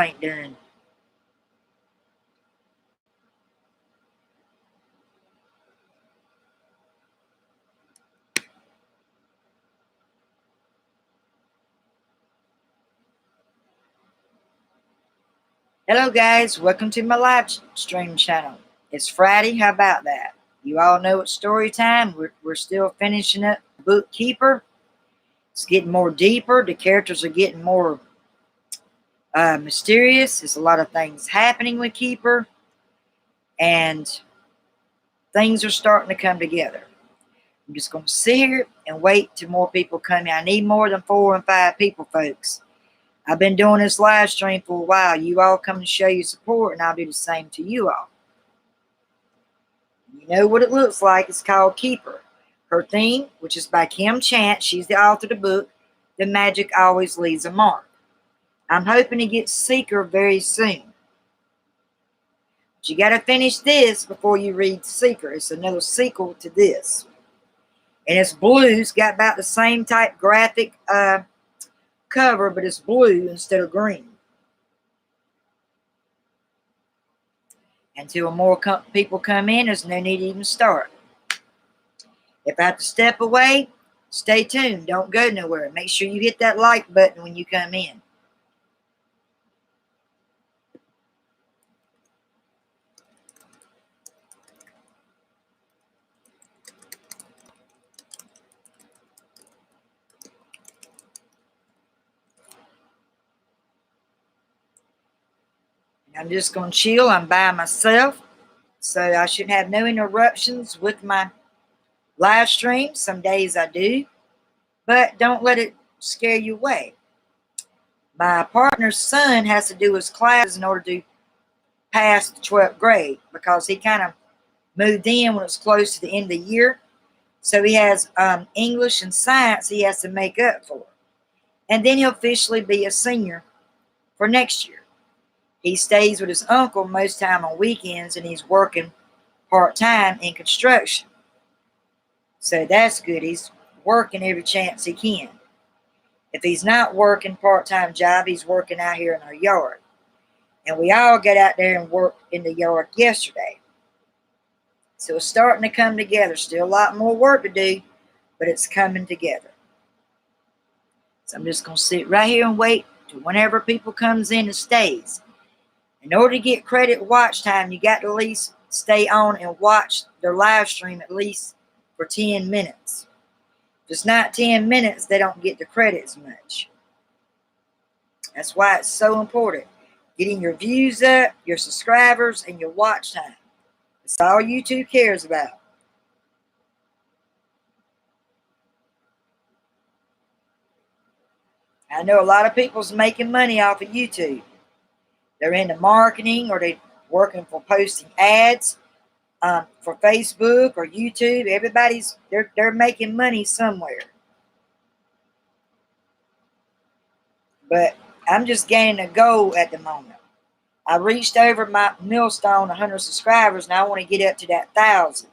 ain't done. Hello guys, welcome to my live stream channel. It's Friday, how about that? You all know it's story time. We're still finishing up Bookkeeper. It's getting more deeper. The characters are getting more mysterious. There's a lot of things happening with Keeper. And things are starting to come together. I'm just going to sit here and wait till more people come in. I need more than 4 and 5 people, folks. I've been doing this live stream for a while. You all come and show your support, and I'll do the same to you all. You know what it looks like. It's called Keeper. Her theme, which is by Kim Chant, she's the author of the book, The Magic Always Leaves a Mark. I'm hoping to get Seeker very soon. But you got to finish this before you read Seeker. It's another sequel to this. And it's blue. It's got about the same type graphic cover, but it's blue instead of green. Until more people come in, there's no need to even start. If I have to step away, stay tuned. Don't go nowhere. Make sure you hit that like button when you come in. I'm just going to chill. I'm by myself, so I should have no interruptions with my live stream. Some days I do, but don't let it scare you away. My partner's son has to do his classes in order to pass the 12th grade because he kind of moved in when it was close to the end of the year. So he has English and science he has to make up for. And then he'll officially be a senior for next year. He stays with his uncle most time on weekends, and he's working part-time in construction. So that's good. He's working every chance he can. If he's not working part-time job, he's working out here in our yard. And we all got out there and worked in the yard yesterday. So it's starting to come together. Still a lot more work to do, but it's coming together. So I'm just going to sit right here and wait till whenever people comes in and stays. In order to get credit watch time, you got to at least stay on and watch their live stream at least for 10 minutes. If it's not 10 minutes, they don't get the credits much. That's why it's so important. Getting your views up, your subscribers, and your watch time. That's all YouTube cares about. I know a lot of people's making money off of YouTube. They're into marketing, or they're working for posting ads for Facebook or YouTube. They're making money somewhere. But I'm just gaining a goal at the moment. I reached over my milestone, 100 subscribers, and I want to get up to that 1,000.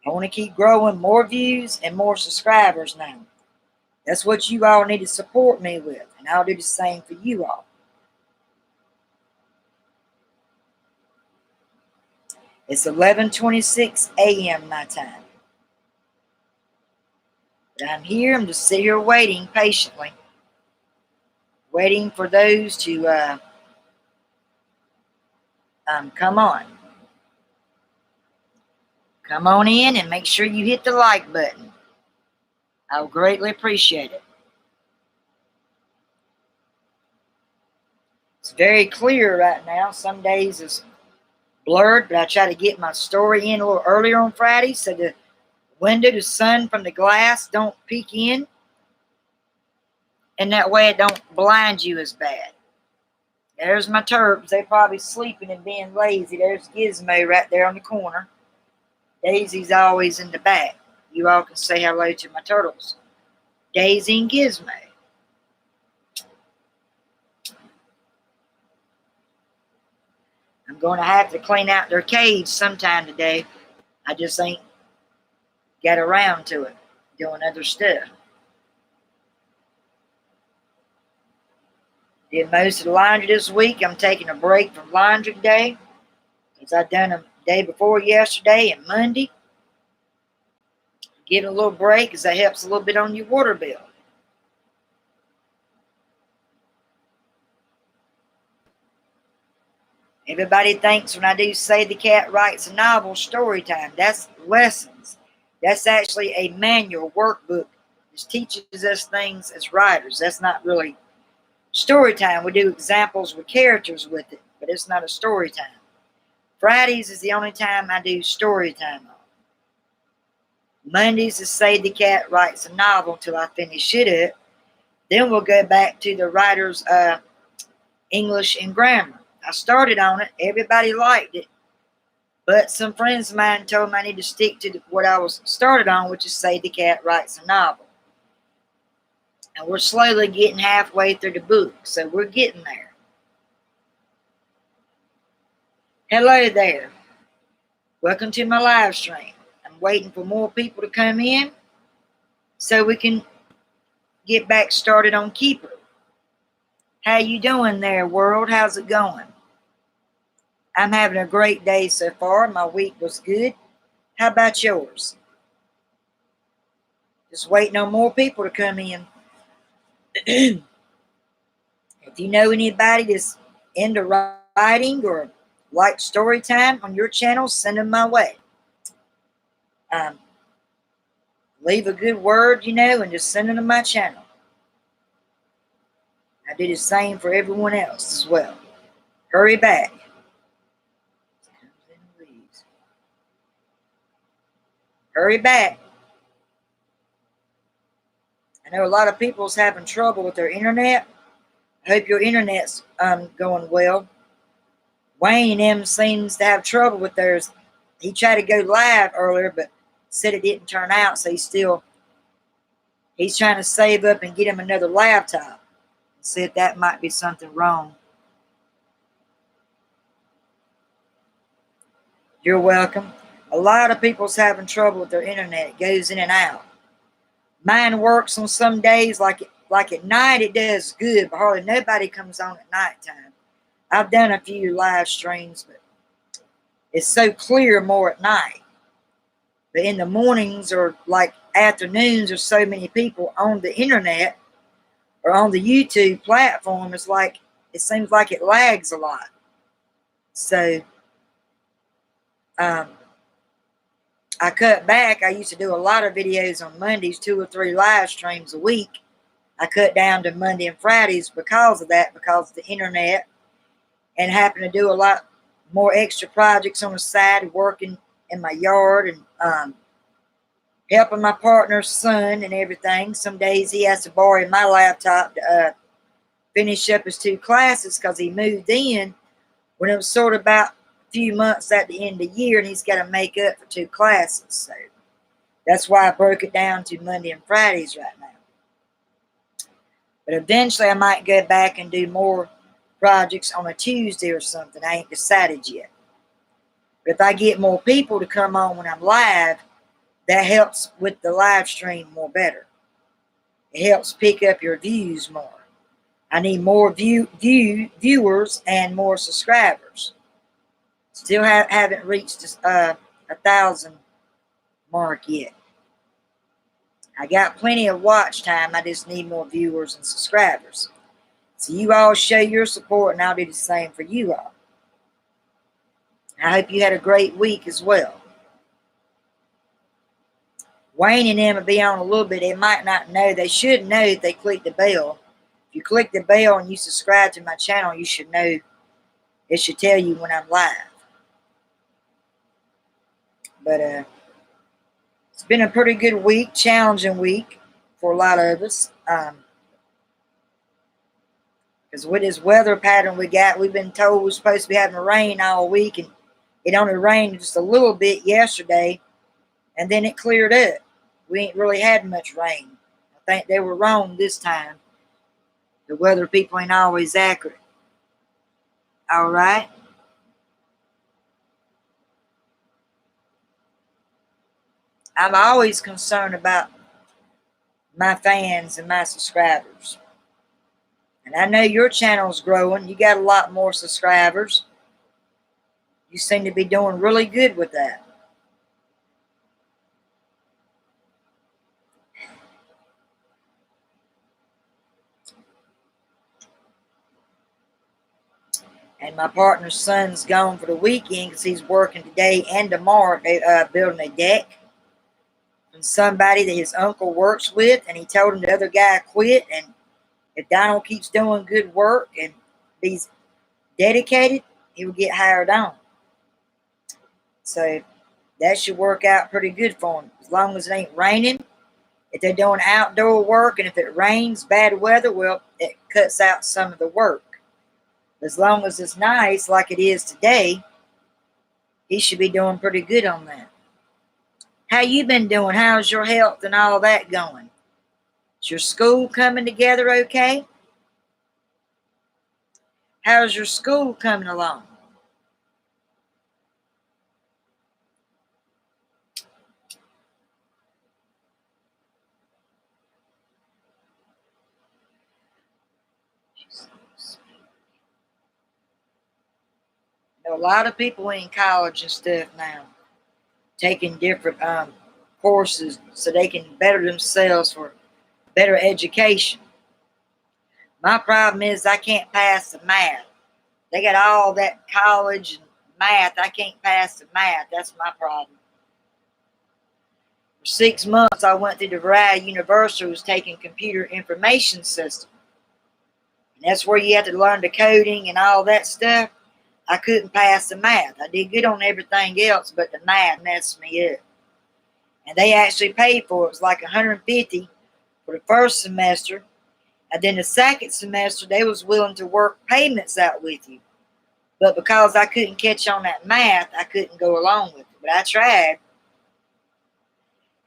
I want to keep growing, more views and more subscribers now. That's what you all need to support me with, and I'll do the same for you all. It's 11:26 a.m. my time. But I'm here. I'm just sitting here waiting patiently. Waiting for those to come on. Come on in and make sure you hit the like button. I would greatly appreciate it. It's very clear right now. Some days it's blurred, but I try to get my story in a little earlier on Friday so the window, the sun from the glass don't peek in, and that way it don't blind you as bad. There's my turps. They're probably sleeping and being lazy. There's Gizmo right there on the corner. Daisy's always in the back. You all can say hello to my turtles, Daisy and Gizmo. I'm going to have to clean out their cage sometime today. I just ain't got around to it, doing other stuff. Did most of the laundry this week. I'm taking a break from laundry day because I done a day before yesterday and Monday. Give it a little break because that helps a little bit on your water bill. Everybody thinks when I do Say the Cat Writes a Novel, story time. That's lessons. That's actually a manual workbook. This teaches us things as writers. That's not really story time. We do examples with characters with it, but it's not a story time. Fridays is the only time I do story time on. Mondays is Say the Cat Writes a Novel till I finish it up. Then we'll go back to the writer's English and grammar. I started on it. Everybody liked it. But some friends of mine told me I need to stick to what I was started on, which is Say the Cat Writes a Novel. And we're slowly getting halfway through the book, so we're getting there. Hello there. Welcome to my live stream. I'm waiting for more people to come in so we can get back started on Keeper. How you doing there, world? How's it going? I'm having a great day so far. My week was good. How about yours? Just waiting on more people to come in. If you know anybody that's into writing or like story time on your channel, send them my way. Leave a good word, and just send them to my channel. I do the same for everyone else as well. Hurry back. Hurry back. I know a lot of people's having trouble with their internet. I hope your internet's going well. Wayne and them seems to have trouble with theirs. He tried to go live earlier, but said it didn't turn out, so he's trying to save up and get him another laptop. Said that might be something wrong. You're welcome. A lot of people's having trouble with their internet. It goes in and out. Mine works on some days, like at night it does good, but hardly nobody comes on at nighttime. I've done a few live streams, but it's so clear more at night. But in the mornings or like afternoons, there's so many people on the internet or on the YouTube platform. It seems like it lags a lot. So I cut back. I used to do a lot of videos on Mondays, 2 or 3 live streams a week. I cut down to Monday and Fridays because of that, because of the internet, and happen to do a lot more extra projects on the side, working in my yard and helping my partner's son and everything. Some days he has to borrow my laptop to finish up his 2 classes because he moved in when it was sort of about a few months at the end of the year, and he's got to make up for 2 classes. So that's why I broke it down to Monday and Fridays right now. But eventually I might go back and do more projects on a Tuesday or something. I ain't decided yet. But if I get more people to come on when I'm live, that helps with the live stream more better. It helps pick up your views more. I need more viewers and more subscribers. Still haven't reached 1,000 mark yet. I got plenty of watch time. I just need more viewers and subscribers. So you all show your support, and I'll do the same for you all. I hope you had a great week as well. Wayne and them will be on a little bit. They might not know. They should know if they click the bell. If you click the bell and you subscribe to my channel, you should know. It should tell you when I'm live. But it's been a pretty good week, challenging week for a lot of us. Because with this weather pattern we got, we've been told we're supposed to be having rain all week, and it only rained just a little bit yesterday, and then it cleared up. We ain't really had much rain. I think they were wrong this time. The weather people ain't always accurate. All right? I'm always concerned about my fans and my subscribers. And I know your channel's growing. You got a lot more subscribers. You seem to be doing really good with that. And my partner's son's gone for the weekend because he's working today and tomorrow building a deck from somebody that his uncle works with. And he told him the other guy quit. And if Donald keeps doing good work and he's dedicated, he will get hired on. So that should work out pretty good for him. As long as it ain't raining. If they're doing outdoor work and if it rains, bad weather, well, it cuts out some of the work. As long as it's nice like it is today, he should be doing pretty good on that. How you been doing? How's your health and all that going? Is your school coming together okay? How's your school coming along? A lot of people in college and stuff now taking different courses so they can better themselves for better education. My problem is I can't pass the math. They got all that college and math. I can't pass the math. That's my problem. For 6 months, I went through the Variety University, was taking computer information system. And that's where you have to learn the coding and all that stuff. I couldn't pass the math. I did good on everything else, but the math messed me up. And they actually paid for it. It was like $150 for the first semester. And then the second semester, they was willing to work payments out with you. But because I couldn't catch on that math, I couldn't go along with it. But I tried.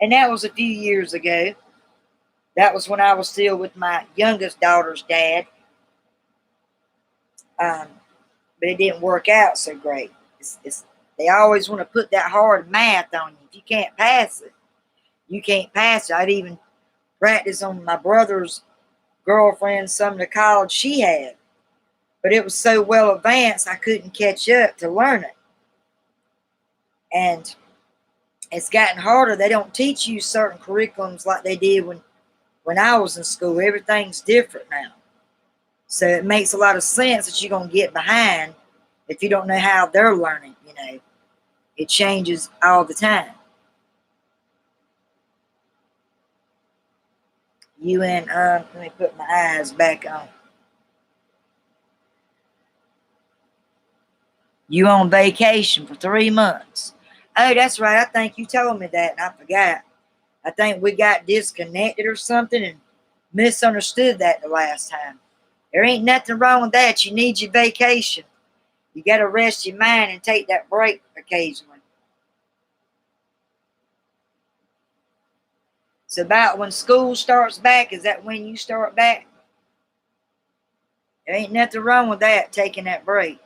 And that was a few years ago. That was when I was still with my youngest daughter's dad. But it didn't work out so great. They always want to put that hard math on you. If you can't pass it, you can't pass it. I'd even practice on my brother's girlfriend some of the college she had. But it was so well advanced, I couldn't catch up to learn it. And it's gotten harder. They don't teach you certain curriculums like they did when I was in school. Everything's different now. So it makes a lot of sense that you're going to get behind if you don't know how they're learning, you know. It changes all the time. Let me put my eyes back on. You on vacation for 3 months. Oh, that's right. I think you told me that and I forgot. I think we got disconnected or something and misunderstood that the last time. There ain't nothing wrong with that. You need your vacation. You got to rest your mind and take that break occasionally. It's about when school starts back. Is that when you start back? There ain't nothing wrong with that, taking that break.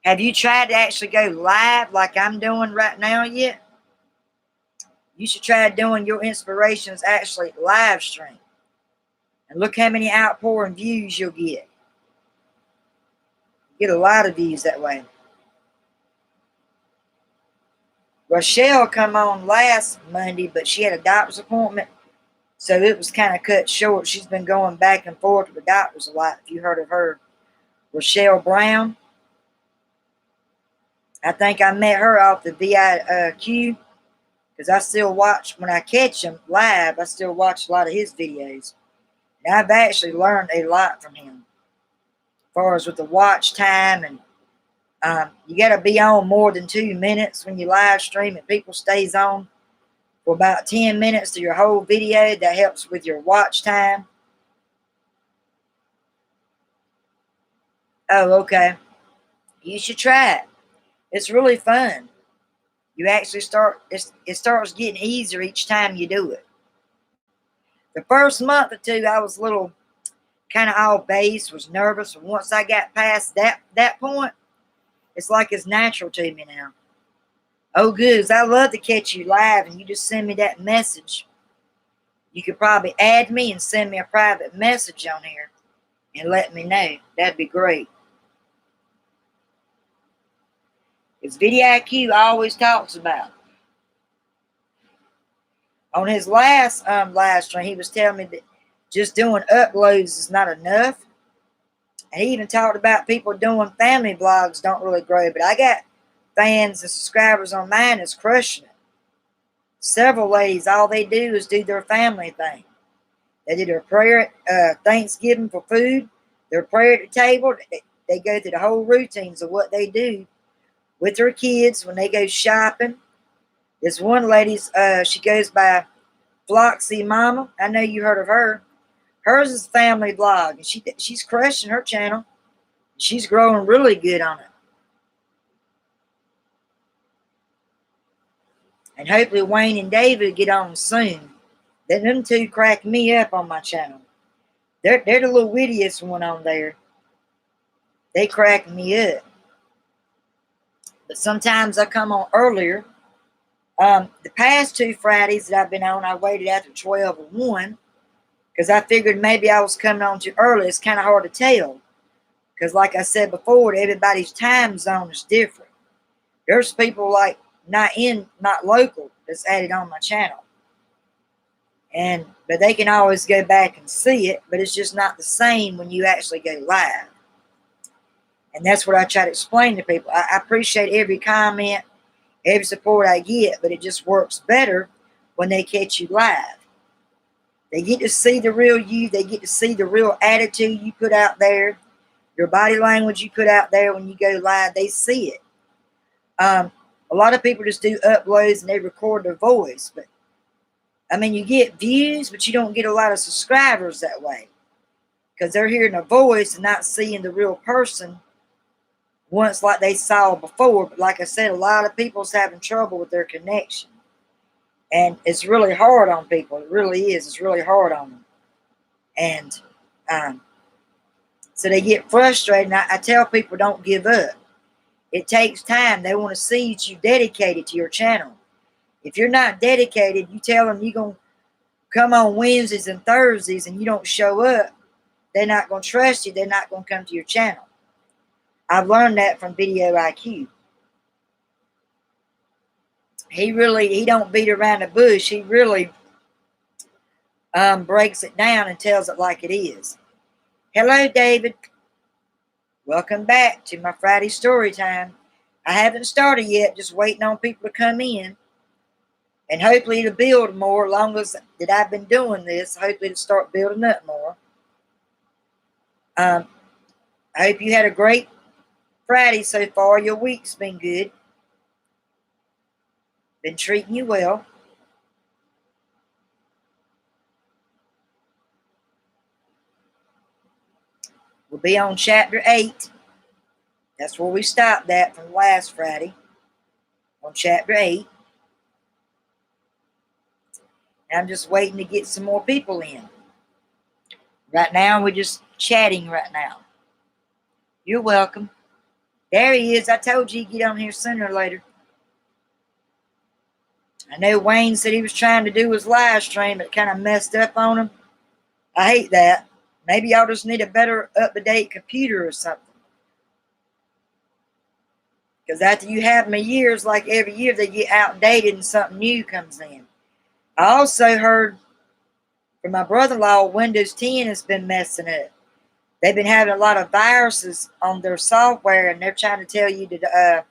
Have you tried to actually go live like I'm doing right now yet? You should try doing your inspirations actually live stream. And look how many outpouring views you'll get. Get a lot of views that way. Rochelle come on last Monday, but she had a doctor's appointment, so it was kind of cut short. She's been going back and forth with the doctors a lot, if you heard of her. Rochelle Brown. I think I met her off the VIQ, because I still watch, when I catch him live, I still watch a lot of his videos. And I've actually learned a lot from him. As far as with the watch time, and you got to be on more than 2 minutes when you live stream, and people stays on for about 10 minutes to your whole video. That helps with your watch time. Oh, okay. You should try it. It's really fun. You actually it starts getting easier each time you do it. The first month or two, I was a little kind of all base, was nervous. But once I got past that point, it's like it's natural to me now. Oh, good. I love to catch you live and you just send me that message. you could probably add me and send me a private message on here and let me know. That'd be great. Because VidIQ always talks about. On his last live stream, he was telling me that just doing uploads is not enough. And he even talked about people doing family vlogs don't really grow. But I got fans and subscribers on mine that's crushing it. Several ladies, all they do is do their family thing. They do their prayer at Thanksgiving for food, their prayer at the table. They go through the whole routines of what they do with their kids when they go shopping. This one lady's, she goes by Floxy Mama. I know you heard of her. Hers is a family vlog, and she's crushing her channel. She's growing really good on it. And hopefully Wayne and David get on soon. Them two crack me up on my channel. They're the little wittiest one on there. They crack me up. But sometimes I come on earlier. The past 2 Fridays that I've been on, I waited after 12 or 1 because I figured maybe I was coming on too early. It's kind of hard to tell because, like I said before, everybody's time zone is different. There's people like not local that's added on my channel, but they can always go back and see it. But it's just not the same when you actually go live. And that's what I try to explain to people. I appreciate every comment, every support I get, but it just works better when they catch you live. They get to see the real you. They get to see the real attitude you put out there, your body language you put out there when you go live. They see it. A lot of people just do uploads and they record their voice. But, I mean, you get views, but you don't get a lot of subscribers that way because they're hearing a voice and not seeing the real person once like they saw before. But like I said, a lot of people's having trouble with their connection. And it's really hard on people. It really is. It's really hard on them. And so they get frustrated. And I tell people don't give up. It takes time. They want to see that you dedicated to your channel. If you're not dedicated, you tell them you're going to come on Wednesdays and Thursdays and you don't show up, they're not going to trust you. They're not going to come to your channel. I've learned that from VidIQ. He don't beat around the bush. He really breaks it down and tells it like it is. Hello, David. Welcome back to my Friday story time. I haven't started yet, just waiting on people to come in. And hopefully to build more, long as that I've been doing this, hopefully to start building up more. I hope you had a great Friday so far. Your week's been good. Been treating you well. We'll be on chapter 8. That's where we stopped at from last Friday. On chapter 8. And I'm just waiting to get some more people in. Right now, we're just chatting right now. You're welcome. There he is. I told you he'd get on here sooner or later. I know Wayne said he was trying to do his live stream, but it kind of messed up on him. I hate that. Maybe y'all just need a better up-to-date computer or something. Because after you have them a year, it's like every year they get outdated and something new comes in. I also heard from my brother-in-law, Windows 10 has been messing up. They've been having a lot of viruses on their software, and they're trying to tell you to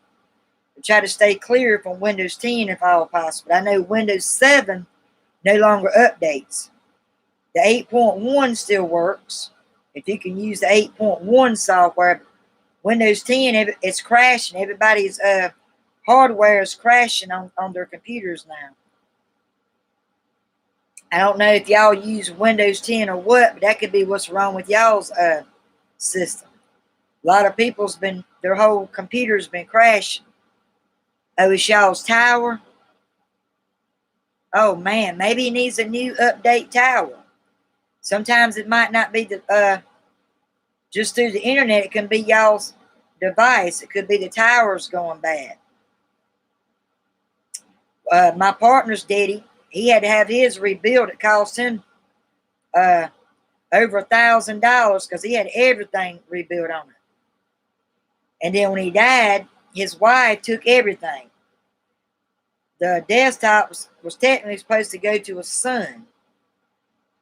try to stay clear from Windows 10 if all possible. I know Windows 7 no longer updates. The 8.1 still works if you can use the 8.1 software. Windows 10, it's crashing. Everybody's hardware is crashing on their computers now. I don't know if y'all use Windows 10 or what, but that could be what's wrong with y'all's system. A lot of people's their whole computer's been crashing. Oh, it's y'all's tower? Oh, man, maybe it needs a new update tower. Sometimes it might not be just through the internet. It can be y'all's device. It could be the tower's going bad. My partner's daddy, he had to have his rebuilt. It cost him over $1,000 because he had everything rebuilt on it. And then when he died, his wife took everything. The desktop was technically supposed to go to his son,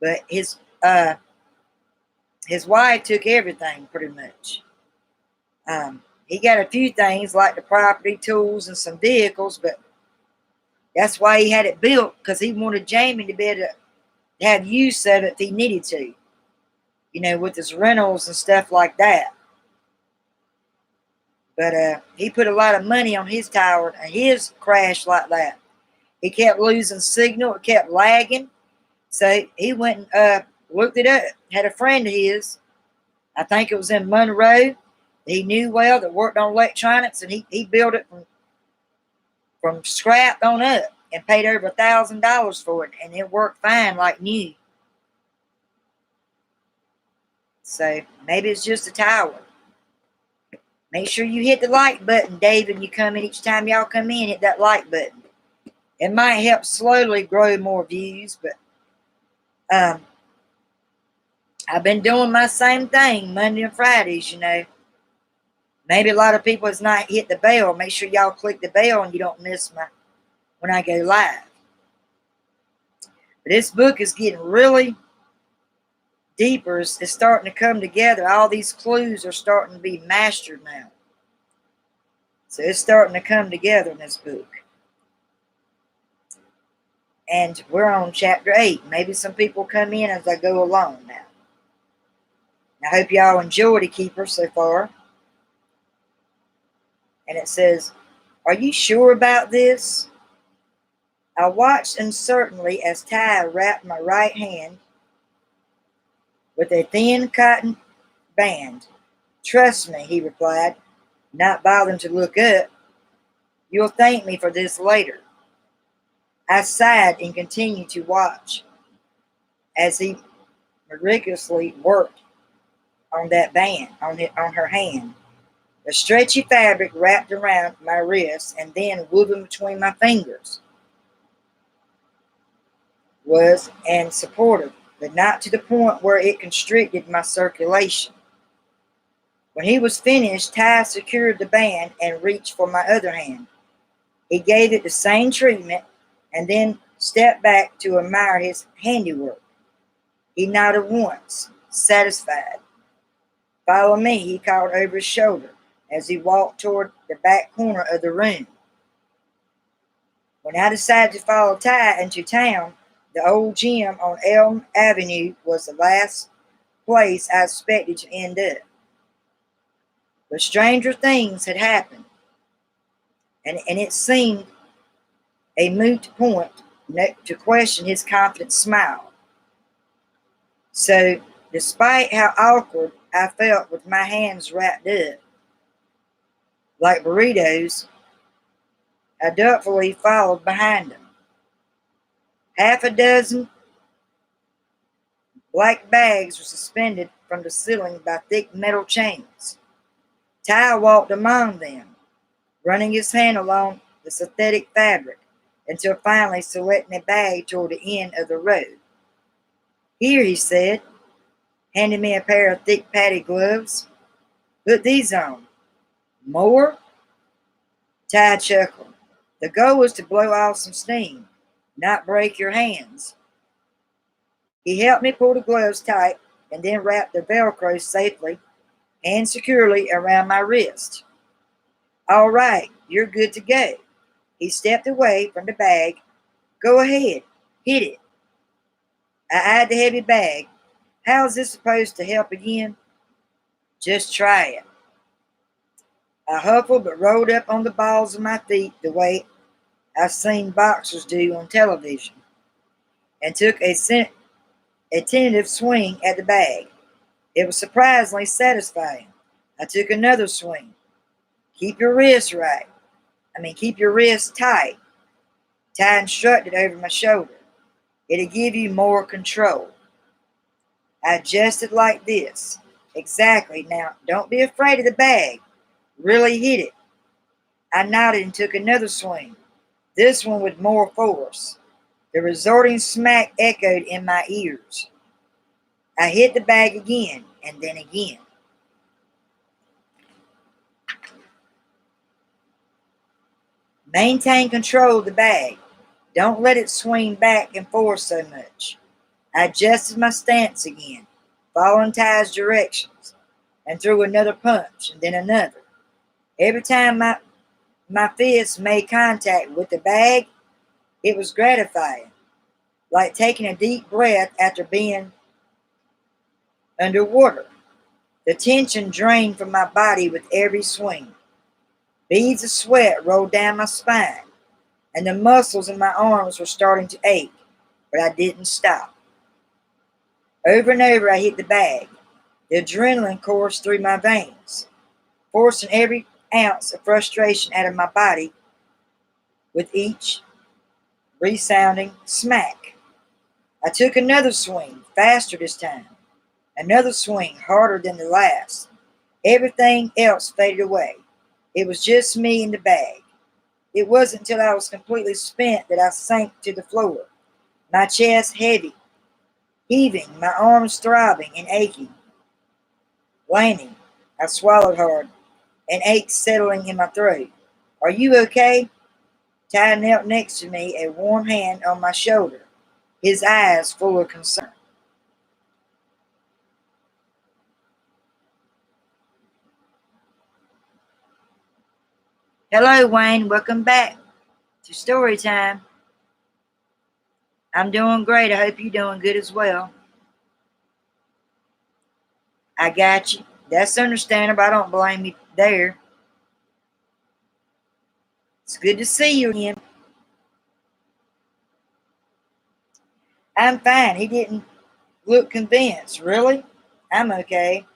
but his wife took everything pretty much. He got a few things like the property, tools, and some vehicles, but that's why he had it built, because he wanted Jamie to be able to have use of it if he needed to, with his rentals and stuff like that. But he put a lot of money on his tower, and his crashed like that. He kept losing signal. It kept lagging. So he went and looked it up. Had a friend of his, I think it was in Monroe, he knew well, that worked on electronics, and he built it from scrap on up and paid over $1,000 for it, and it worked fine like new. So maybe it's just a tower. Make sure you hit the like button, Dave, and you come in. Each time y'all come in, hit that like button. It might help slowly grow more views, but I've been doing my same thing Monday and Fridays, Maybe a lot of people has not hit the bell. Make sure y'all click the bell and you don't miss when I go live. But this book is getting really deeper. It's starting to come together. All these clues are starting to be mastered now. So it's starting to come together in this book. And we're on chapter 8. Maybe some people come in as I go along now. I hope y'all enjoy The Keeper so far. And it says, "Are you sure about this?" I watched uncertainly as Ty wrapped my right hand with a thin cotton band. "Trust me," he replied, not bothering to look up. "You'll thank me for this later." I sighed and continued to watch as he meticulously worked on that band, on her hand. The stretchy fabric wrapped around my wrist and then woven between my fingers was and supportive, but not to the point where it constricted my circulation. When he was finished, Ty secured the band and reached for my other hand. He gave it the same treatment and then stepped back to admire his handiwork. He nodded once, satisfied. "Follow me," he called over his shoulder as he walked toward the back corner of the room. When I decided to follow Ty into town, the old gym on Elm Avenue was the last place I expected to end up. But stranger things had happened, and it seemed a moot point to question his confident smile. So, despite how awkward I felt with my hands wrapped up like burritos, I doubtfully followed behind him. Half a dozen black bags were suspended from the ceiling by thick metal chains. Ty walked among them, running his hand along the synthetic fabric until finally selecting a bag toward the end of the road. "Here," he said, handing me a pair of thick padded gloves. "Put these on." "More?" Ty chuckled. "The goal is to blow off some steam, not break your hands." He helped me pull the gloves tight and then wrapped the Velcro safely and securely around my wrist. "All right, you're good to go." He stepped away from the bag. "Go ahead, hit it." I eyed the heavy bag. "How is this supposed to help again?" "Just try it." I huffled but rolled up on the balls of my feet the way I've seen boxers do on television and took a tentative swing at the bag. It was surprisingly satisfying. I took another swing. Keep your wrist tight," Ty instructed over my shoulder. "It'll give you more control." I adjusted like this. "Exactly. Now, don't be afraid of the bag. Really hit it." I nodded and took another swing, this one with more force. The resorting smack echoed in my ears. I hit the bag again and then again. Maintain control of the bag. Don't let it swing back and forth so much. I adjusted my stance again, following Ty's directions, and threw another punch and then another. Every time my fist made contact with the bag, it was gratifying, like taking a deep breath after being underwater. The tension drained from my body with every swing. Beads of sweat rolled down my spine, and the muscles in my arms were starting to ache, but I didn't stop. Over and over I hit the bag. The adrenaline coursed through my veins, forcing every ounce of frustration out of my body with each resounding smack. I took another swing, faster this time. Another swing, harder than the last. Everything else faded away. It was just me and the bag. It wasn't until I was completely spent that I sank to the floor, my chest heavy, heaving, my arms throbbing and aching. Landing, I swallowed hard, an ache settling in my throat. Are you okay? Ty knelt next to me, a warm hand on my shoulder, his eyes full of concern. Hello, Wayne. Welcome back to Storytime. I'm doing great. I hope you're doing good as well. I got you. That's understandable. I don't blame you there. It's good to see you again. I'm fine. He didn't look convinced. Really? I'm okay.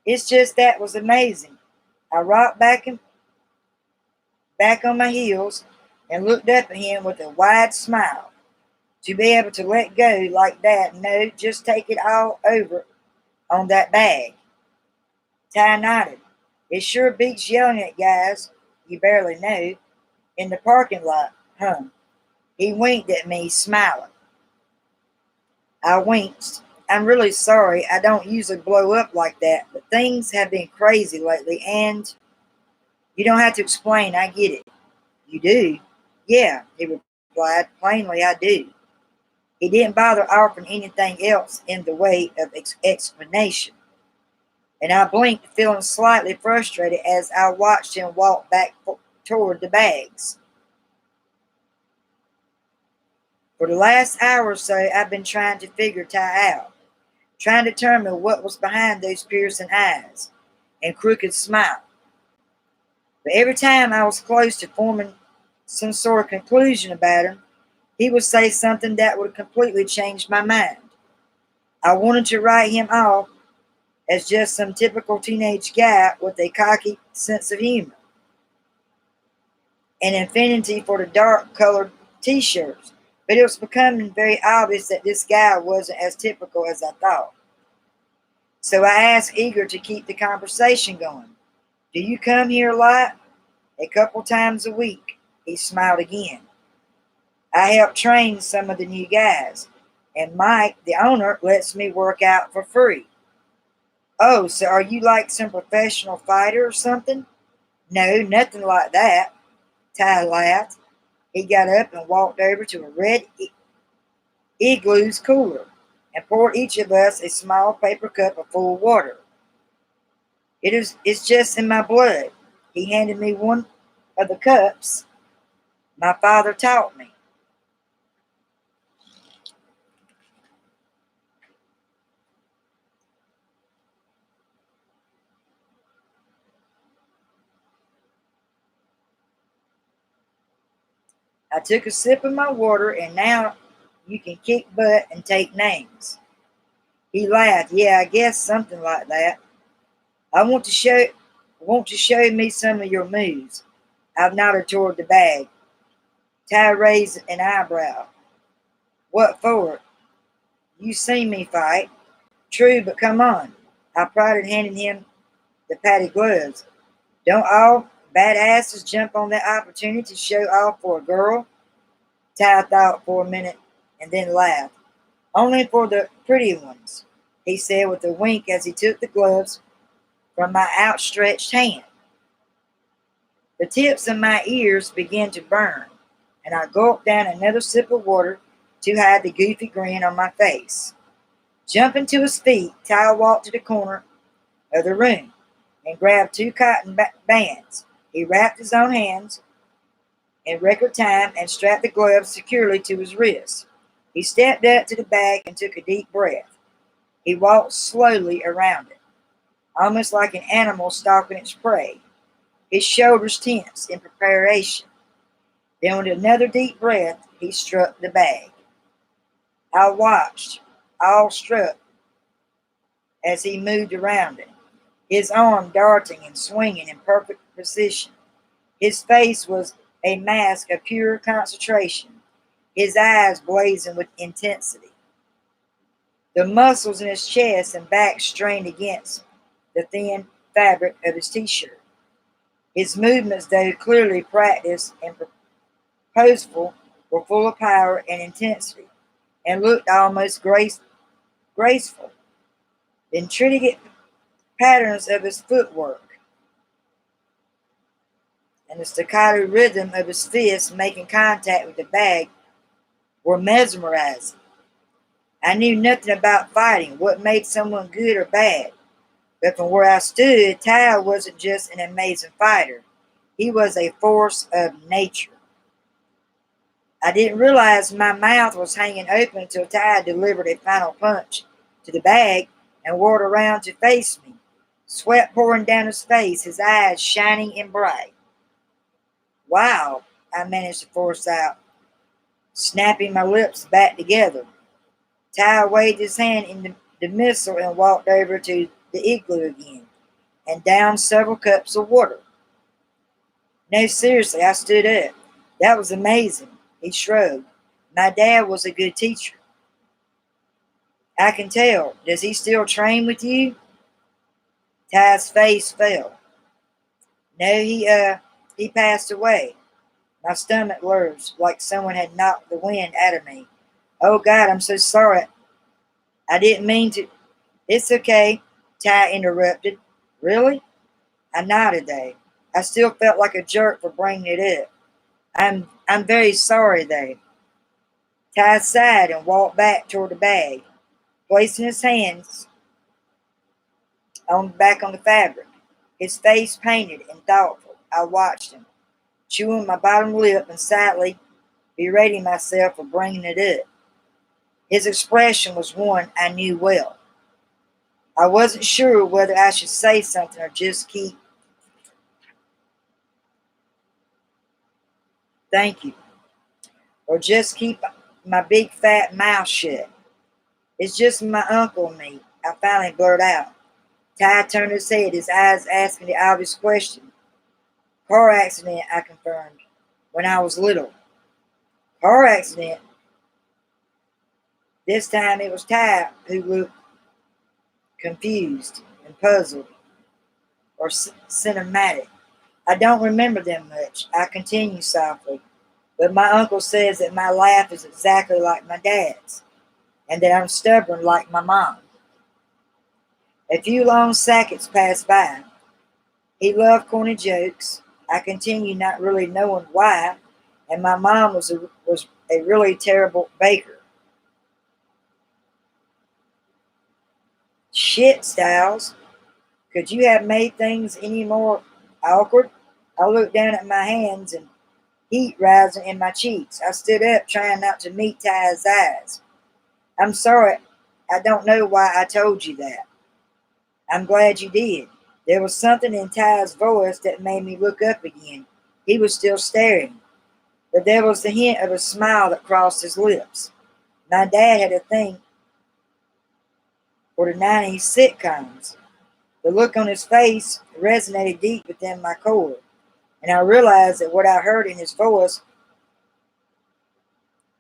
It's just that was amazing. I rocked back on my heels and looked up at him with a wide smile. To be able to let go like that, no, just take it all over on that bag. Ty nodded. It sure beats yelling at guys you barely know in the parking lot, huh? He winked at me, smiling. I winked. I'm really sorry. I don't usually blow up like that, but things have been crazy lately, and you don't have to explain. I get it. You do? Yeah, he replied. Plainly, I do. He didn't bother offering anything else in the way of explanation, and I blinked, feeling slightly frustrated as I watched him walk back toward the bags. For the last hour or so, I've been trying to figure Ty out, trying to determine what was behind those piercing eyes and crooked smile. But every time I was close to forming some sort of conclusion about him, he would say something that would completely change my mind. I wanted to write him off as just some typical teenage guy with a cocky sense of humor, an affinity for the dark colored t-shirts. But it was becoming very obvious that this guy wasn't as typical as I thought. So I asked, eager to keep the conversation going, do you come here a lot? A couple times a week. He smiled again. I help train some of the new guys, and Mike, the owner, lets me work out for free. Oh, so are you like some professional fighter or something? No, nothing like that. Ty laughed. He got up and walked over to a red Igloo's cooler and poured each of us a small paper cup of full water. It's just in my blood. He handed me one of the cups my father taught me. I took a sip of my water, and now you can kick butt and take names. He laughed. Yeah, I guess something like that. I want to show me some of your moves. I nodded toward the bag. Ty raised an eyebrow. What for? You seen me fight. True, but come on. I prodded, handing him the padded gloves. Don't all badasses jump on that opportunity to show off for a girl? Ty thought for a minute. and then laughed. Only for the pretty ones, he said with a wink as he took the gloves from my outstretched hand. The tips of my ears began to burn, and I gulped down another sip of water to hide the goofy grin on my face. Jumping to his feet, Ty walked to the corner of the room and grabbed two cotton bands. He wrapped his own hands in record time and strapped the gloves securely to his wrists. He stepped up to the bag and took a deep breath. He walked slowly around it, almost like an animal stalking its prey, his shoulders tense in preparation. Then, with another deep breath, he struck the bag. I watched, awestruck, as he moved around it, his arm darting and swinging in perfect precision. His face was a mask of pure concentration, his eyes blazing with intensity. The muscles in his chest and back strained against the thin fabric of his t-shirt. His movements, though clearly practiced and purposeful, were full of power and intensity, and looked almost graceful. The intricate patterns of his footwork and the staccato rhythm of his fists making contact with the bag were mesmerizing. I knew nothing about fighting, what made someone good or bad, but from where I stood, Ty wasn't just an amazing fighter. He was a force of nature. I didn't realize my mouth was hanging open until Ty delivered a final punch to the bag and whirled around to face me, sweat pouring down his face, his eyes shining and bright. Wow, I managed to force out, snapping my lips back together. Ty waved his hand in the missile and walked over to the igloo again and downed several cups of water. No, seriously, I stood up. That was amazing. He shrugged. My dad was a good teacher. I can tell. Does he still train with you? Ty's face fell. No, he passed away. My stomach lurched like someone had knocked the wind out of me. Oh God, I'm so sorry. I didn't mean to. It's okay, Ty interrupted. Really? I nodded though. I still felt like a jerk for bringing it up. I'm very sorry though. Ty sighed and walked back toward the bag, placing his hands back on the fabric, his face painted and thoughtful. I watched him, chewing my bottom lip and sadly berating myself for bringing it up. His expression was one I knew well. I wasn't sure whether I should say something or just keep, thank you, or just keep my big fat mouth shut. It's just my uncle and me, I finally blurted out. Ty turned his head, his eyes asking the obvious question. Car accident, I confirmed, when I was little. Car accident? This time it was Ty who looked confused and puzzled or cinematic. I don't remember them much, I continued softly, but my uncle says that my laugh is exactly like my dad's, and that I'm stubborn like my mom. A few long seconds passed by. He loved corny jokes. I continued not really knowing why, and my mom was a really terrible baker. Shit, Styles. Could you have made things any more awkward? I looked down at my hands and heat rising in my cheeks. I stood up, trying not to meet Ty's eyes. I'm sorry. I don't know why I told you that. I'm glad you did. There was something in Ty's voice that made me look up again. He was still staring, but there was the hint of a smile that crossed his lips. My dad had a thing for the 90s sitcoms. The look on his face resonated deep within my core, and I realized that what I heard in his voice,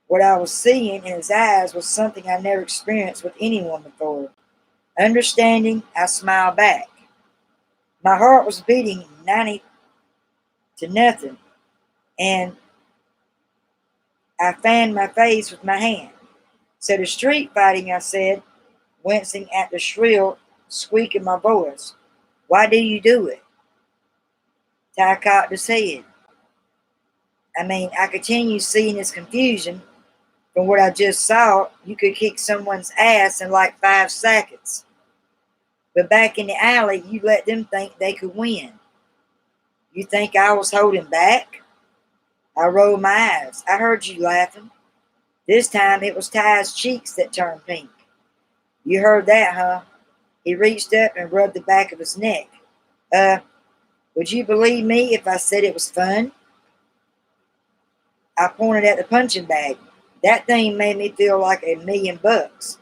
what I was seeing in his eyes, was something I never experienced with anyone before. Understanding, I smiled back. My heart was beating 90 to nothing, and I fanned my face with my hand. So the street fighting, I said, wincing at the shrill squeak in my voice. Why do you do it? Ty cocked his head. I continue seeing his confusion. From what I just saw, you could kick someone's ass in like 5 seconds. But back in the alley, you let them think they could win. You think I was holding back? I rolled my eyes. I heard you laughing. This time it was Ty's cheeks that turned pink. You heard that, huh? He reached up and rubbed the back of his neck. Uh, would you believe me if I said it was fun? I pointed at the punching bag. That thing made me feel like $1,000,000.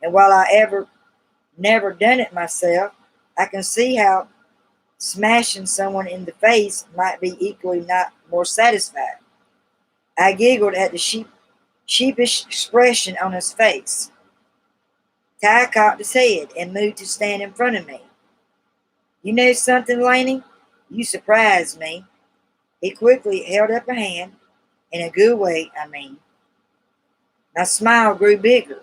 And while I ever never done it myself, I can see how smashing someone in the face might be equally not more satisfying. I giggled at the sheepish expression on his face. Ty cocked his head and moved to stand in front of me. You know something, Laney? You surprised me. He quickly held up a hand, in a good way, I mean. My smile grew bigger.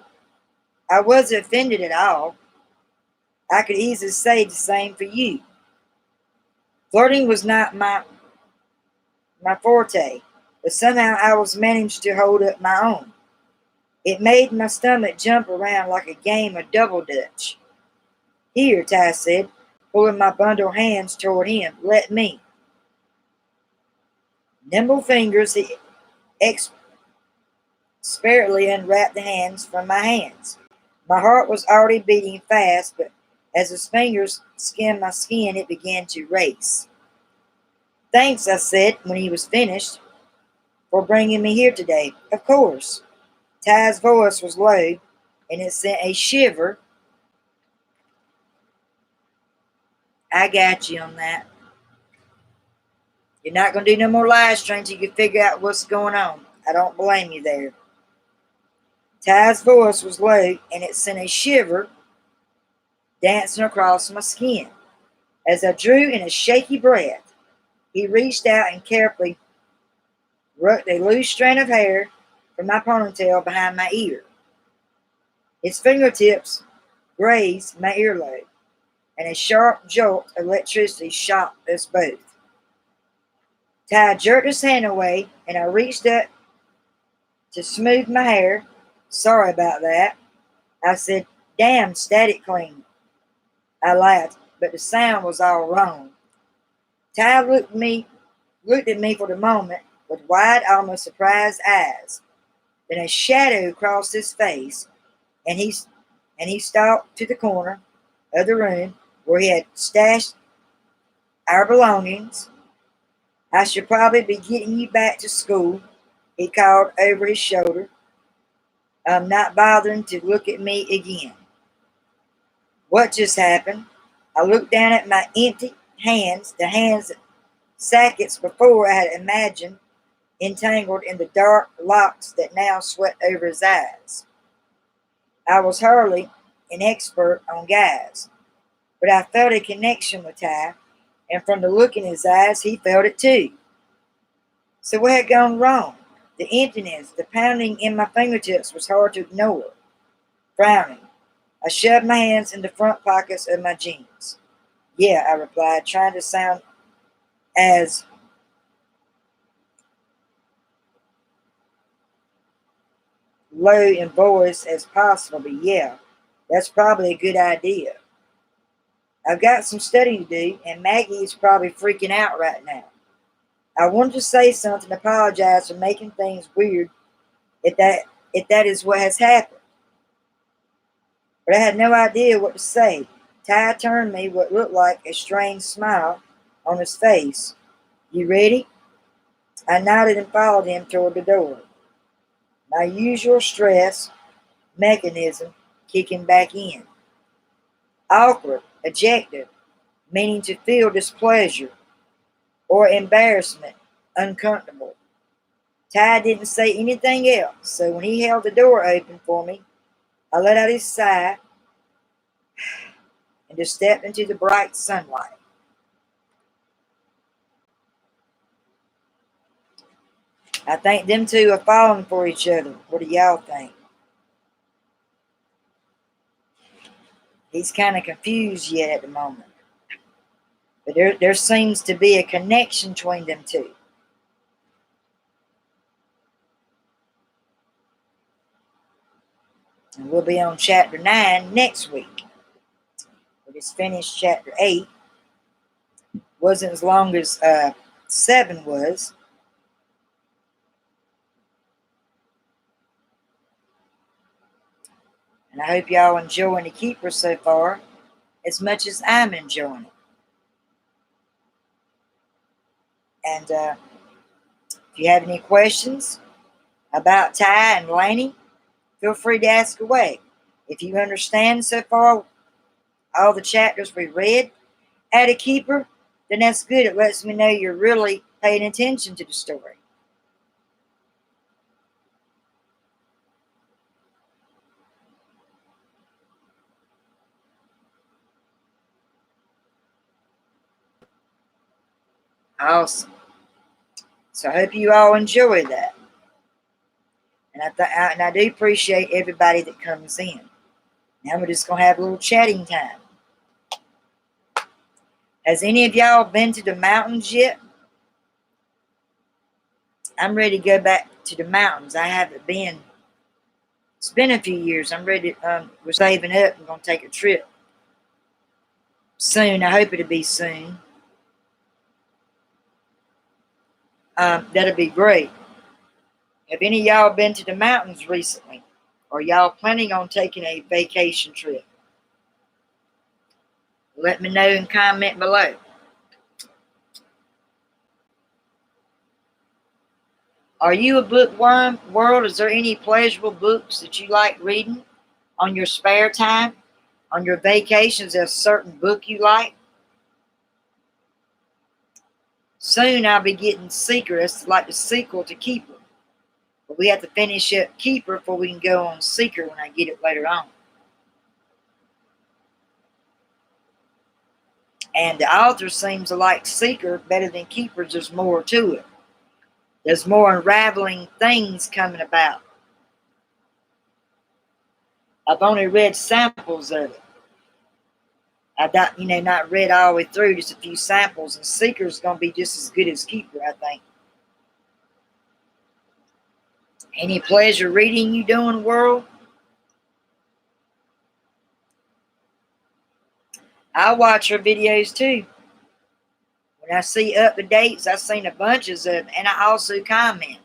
I wasn't offended at all. I could easily say the same for you. Flirting was not my forte, but somehow I was managed to hold up my own. It made my stomach jump around like a game of double dutch. Here, Ty said, pulling my bundled hands toward him. Let me. Nimble fingers, he expertly unwrapped the hands from my hands. My heart was already beating fast, but as his fingers skimmed my skin, it began to race. Thanks, I said when he was finished, for bringing me here today. Of course. Ty's voice was low, and it sent a shiver. I got you on that. You're not going to do no more live streams until you figure out what's going on. I don't blame you there. Ty's voice was low, and it sent a shiver dancing across my skin. As I drew in a shaky breath, he reached out and carefully rucked a loose strand of hair from my ponytail behind my ear. His fingertips grazed my earlobe, and a sharp jolt of electricity shocked us both. Ty jerked his hand away, and I reached up to smooth my hair. Sorry about that. I said, damn static clean. I laughed, but the sound was all wrong. Ty looked at me for the moment with wide, almost surprised eyes. Then a shadow crossed his face, and he stalked to the corner of the room where he had stashed our belongings. I should probably be getting you back to school, he called over his shoulder, not bothering to look at me again. What just happened? I looked down at my empty hands, the hands that seconds before I had imagined entangled in the dark locks that now swept over his eyes. I was hardly an expert on guys, but I felt a connection with Ty, and from the look in his eyes, he felt it too. So what had gone wrong? The emptiness, the pounding in my fingertips was hard to ignore. Frowning, I shoved my hands in the front pockets of my jeans. Yeah, I replied, trying to sound as low in voice as possible, but yeah, that's probably a good idea. I've got some studying to do, and Maggie is probably freaking out right now. I wanted to say something, apologize for making things weird if that is what has happened. But I had no idea what to say. Ty turned me what looked like a strange smile on his face. You ready? I nodded and followed him toward the door. My usual stress mechanism kicking back in. Awkward, adjective, meaning to feel displeasure or embarrassment, uncomfortable. Ty didn't say anything else, so when he held the door open for me, I let out a sigh and just stepped into the bright sunlight. I think them two are falling for each other. What do y'all think? He's kind of confused yet at the moment. But there seems to be a connection between them two. And we'll be on chapter 9 next week. We just finished chapter 8. Wasn't as long as 7 was. And I hope y'all enjoying the Keeper so far as much as I'm enjoying it. And if you have any questions about Ty and Laney, feel free to ask away. If you understand so far all the chapters we read at a Keeper, then that's good. It lets me know you're really paying attention to the story. Awesome. So I hope you all enjoy that. And I do appreciate everybody that comes in. Now we're just going to have a little chatting time. Has any of y'all been to the mountains yet? I'm ready to go back to the mountains. I haven't been. It's been a few years. I'm ready. We're saving up and going to take a trip soon. I hope it'll be soon. That'll be great. Have any of y'all been to the mountains recently? Or y'all planning on taking a vacation trip? Let me know and comment below. Are you a bookworm, world? Is there any pleasurable books that you like reading on your spare time? On your vacations, there's a certain book you like? Soon I'll be getting Seeker. It's like the sequel to Keeper. But we have to finish up Keeper before we can go on Seeker when I get it later on. And the author seems to like Seeker better than Keepers. There's more to it. There's more unraveling things coming about. I've only read samples of it. I've not read all the way through, just a few samples. And Seeker's going to be just as good as Keeper, I think. Any pleasure reading you doing, world? I watch her videos too. When I see up-to-dates, I've seen a bunches of them, and I also comment.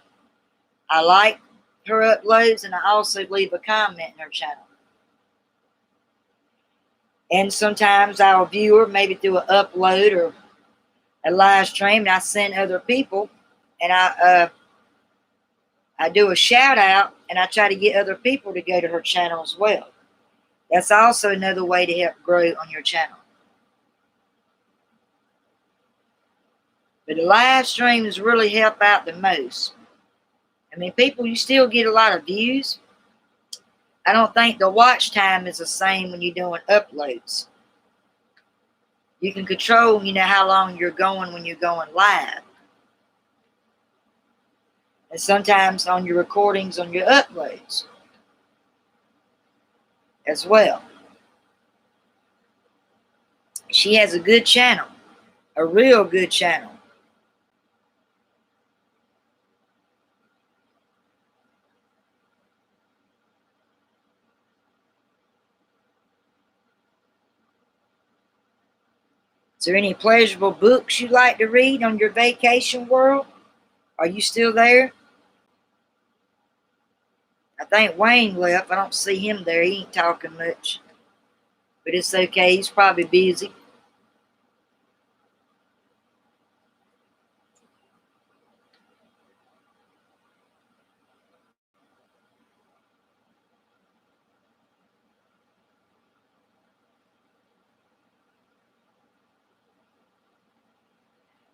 I like her uploads, and I also leave a comment in her channel. And sometimes I'll view her maybe through an upload or a live stream, and I send other people, and I do a shout out, and I try to get other people to go to her channel as well. That's also another way to help grow on your channel. But the live streams really help out the most. I mean, people, you still get a lot of views. I don't think the watch time is the same when you're doing uploads. You can control, how long you're going when you're going live. And sometimes on your recordings, on your uploads as well. She has a good channel. A real good channel. Is there any pleasurable books you like to read on your vacation, world? Are you still there? I think Wayne left. I don't see him there. He ain't talking much. But it's okay. He's probably busy.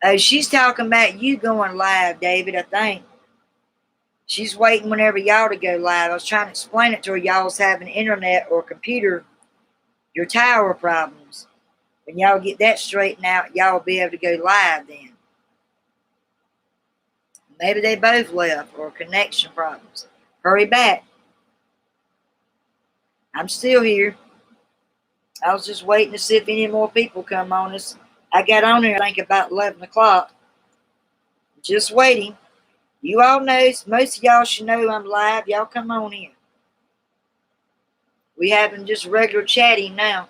Oh, she's talking about you going live, David, I think. She's waiting whenever y'all to go live. I was trying to explain it to her. Y'all's having internet or computer, your tower problems. When y'all get that straightened out, y'all will be able to go live then. Maybe they both left or connection problems. Hurry back. I'm still here. I was just waiting to see if any more people come on us. I got on here, I think, about 11 o'clock. Just waiting. You all know, most of y'all should know I'm live. Y'all come on in. We having just regular chatting now.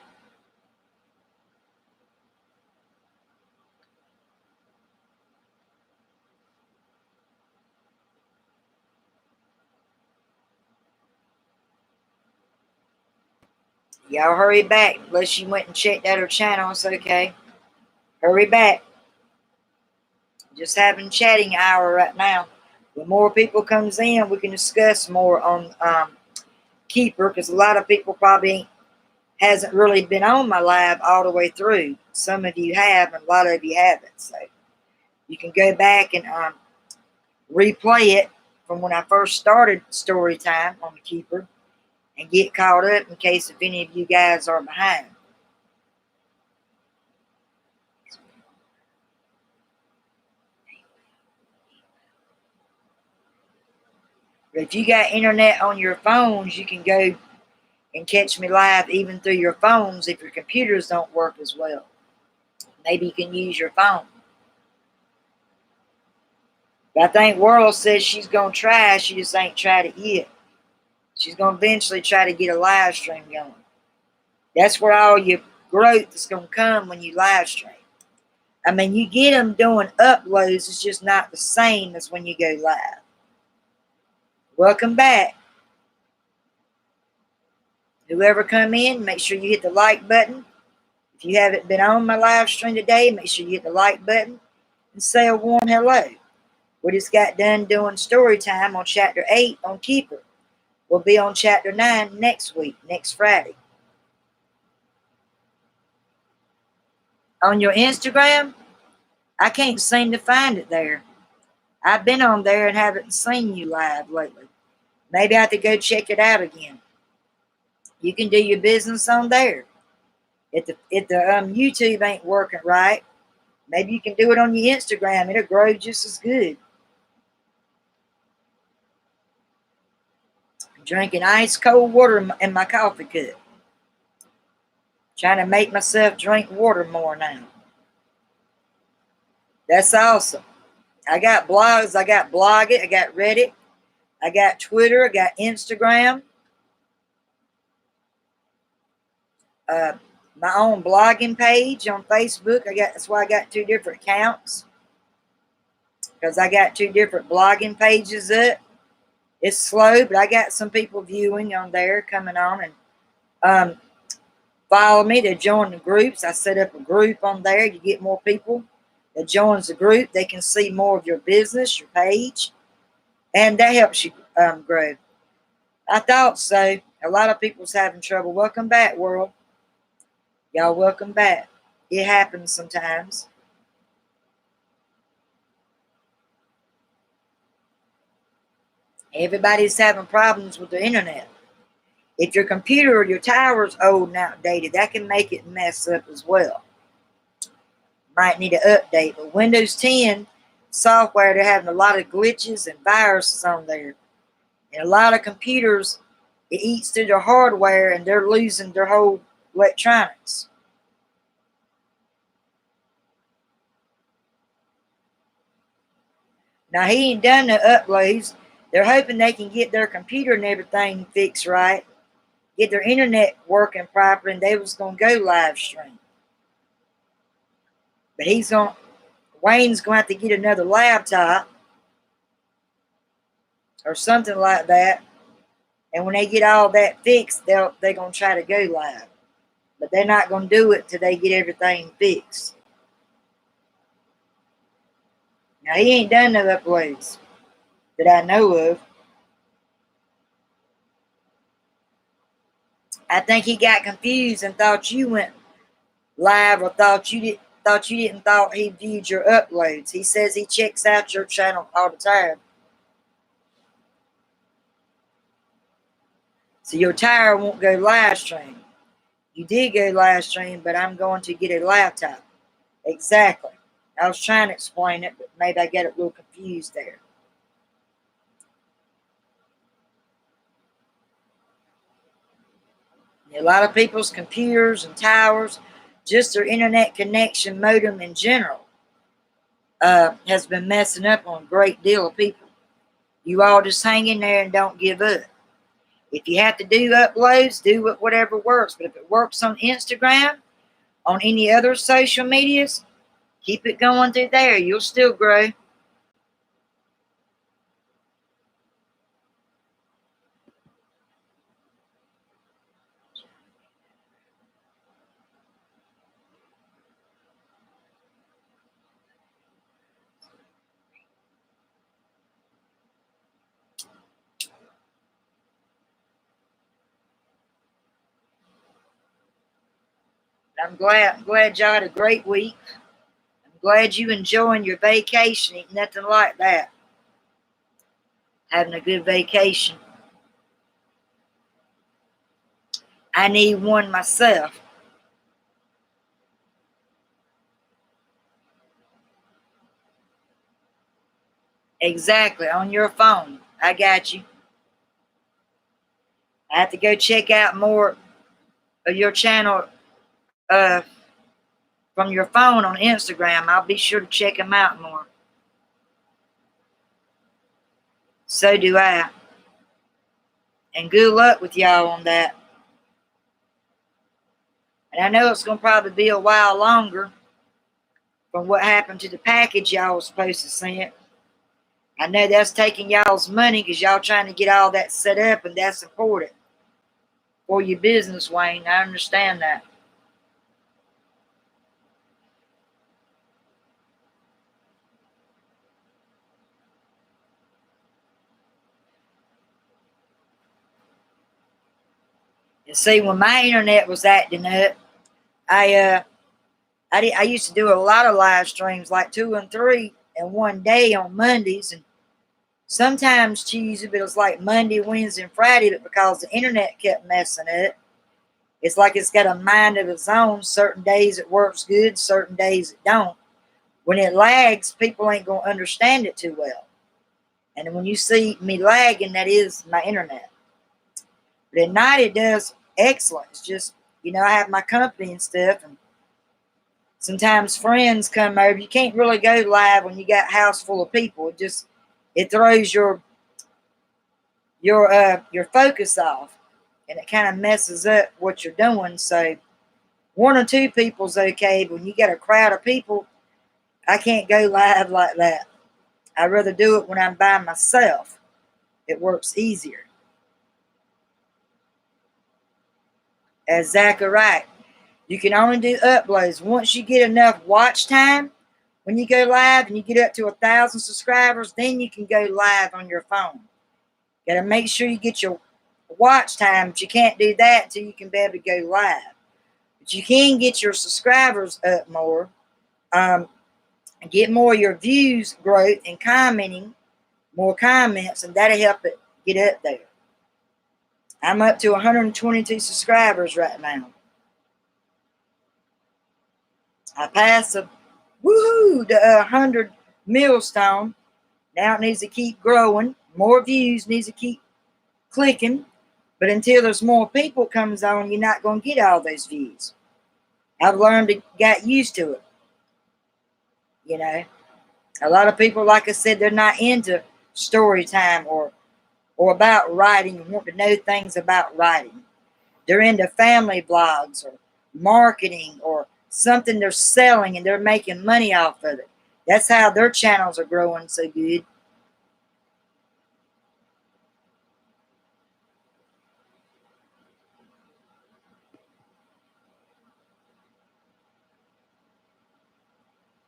Y'all hurry back. Unless you went and checked out her channel, it's okay. Hurry back. Just having chatting hour right now. When more people comes in, we can discuss more on Keeper, because a lot of people probably hasn't really been on my live all the way through. Some of you have, and a lot of you haven't. So you can go back and replay it from when I first started story time on the Keeper and get caught up in case if any of you guys are behind. But if you got internet on your phones, you can go and catch me live even through your phones if your computers don't work as well. Maybe you can use your phone. But I think World says she's going to try. She just ain't tried it yet. She's going to eventually try to get a live stream going. That's where all your growth is going to come when you live stream. I mean, you get them doing uploads. It's just not the same as when you go live. Welcome back. Whoever come in, make sure you hit the like button. If you haven't been on my live stream today, make sure you hit the like button and say a warm hello. We just got done doing story time on chapter 8 on Keeper. We'll be on chapter 9 next week, next Friday. On your Instagram, I can't seem to find it there. I've been on there and haven't seen you live lately. Maybe I have to go check it out again. You can do your business on there. If the YouTube ain't working right, maybe you can do it on your Instagram. It'll grow just as good. I'm drinking ice cold water in my coffee cup. Trying to make myself drink water more now. That's awesome. I got blogs. I got Blogit. I got Reddit. I got Twitter. I got Instagram. My own blogging page on Facebook. That's why I got 2 different accounts. Because I got 2 different blogging pages up. It's slow, but I got some people viewing on there, coming on and follow me to join the groups. I set up a group on there. You get more people that joins the group. They can see more of your business, your page, and that helps you grow. I thought so. A lot of people's having trouble. Welcome back, world. Y'all welcome back. It happens sometimes. Everybody's having problems with the internet. If your computer or your tower's old and outdated, that can make it mess up as well. Might need an update. But Windows 10 software, they're having a lot of glitches and viruses on there. And a lot of computers, it eats through their hardware and they're losing their whole electronics. Now, he ain't done the uploads. They're hoping they can get their computer and everything fixed right, get their internet working properly, and they was going to go live stream. But Wayne's going to have to get another laptop or something like that. And when they get all that fixed, they're going to try to go live. But they're not going to do it till they get everything fixed. Now, he ain't done no uploads that I know of. I think he got confused and thought you went live, or thought you didn't thought he viewed your uploads. He says he checks out your channel all the time. So your tower won't go live stream. You did go live stream, but I'm going to get a laptop. Exactly. I was trying to explain it, but maybe I got a little confused there. A lot of people's computers and towers, just their internet connection modem in general, has been messing up on a great deal of people. You all just hang in there and don't give up. If you have to do uploads, do whatever works. But if it works on Instagram, on any other social medias, keep it going through there. You'll still grow. I'm glad y'all had a great week. I'm glad you enjoying your vacation. Ain't nothing like that. Having a good vacation. I need one myself. Exactly, on your phone. I got you. I have to go check out more of your channel uh, from your phone on Instagram. I'll be sure to check them out more. So do I. And good luck with y'all on that. And I know it's going to probably be a while longer from what happened to the package y'all was supposed to send. I know that's taking y'all's money because y'all trying to get all that set up, and that's important for your business, Wayne. I understand that. And see, when my internet was acting up, I I used to do a lot of live streams, like 2 and 3 in one day on Mondays, and sometimes Tuesday, but it was like Monday, Wednesday, and Friday. But because the internet kept messing up, it's like it's got a mind of its own. Certain days it works good, certain days it don't. When it lags, people ain't gonna understand it too well. And when you see me lagging, that is my internet. But at night it does excellent. It's just, I have my company and stuff, and sometimes friends come over. You can't really go live when you got a house full of people. It throws your focus off, and it kind of messes up what you're doing. So one or two people's okay, but when you got a crowd of people, I can't go live like that. I'd rather do it when I'm by myself. It works easier. Exactly right. You can only do uploads. Once you get enough watch time, when you go live and you get up to 1,000 subscribers, then you can go live on your phone. Got to make sure you get your watch time, but you can't do that until you can be able to go live. But you can get your subscribers up more, get more of your views growth and commenting, more comments, and that'll help it get up there. I'm up to 122 subscribers right now. I passed the 100 millstone. Now it needs to keep growing. More views needs to keep clicking. But until there's more people comes on, you're not going to get all those views. I've learned to get used to it. A lot of people, like I said, they're not into story time or about writing and want to know things about writing. They're into family blogs or marketing or something they're selling and they're making money off of it. That's how their channels are growing so good.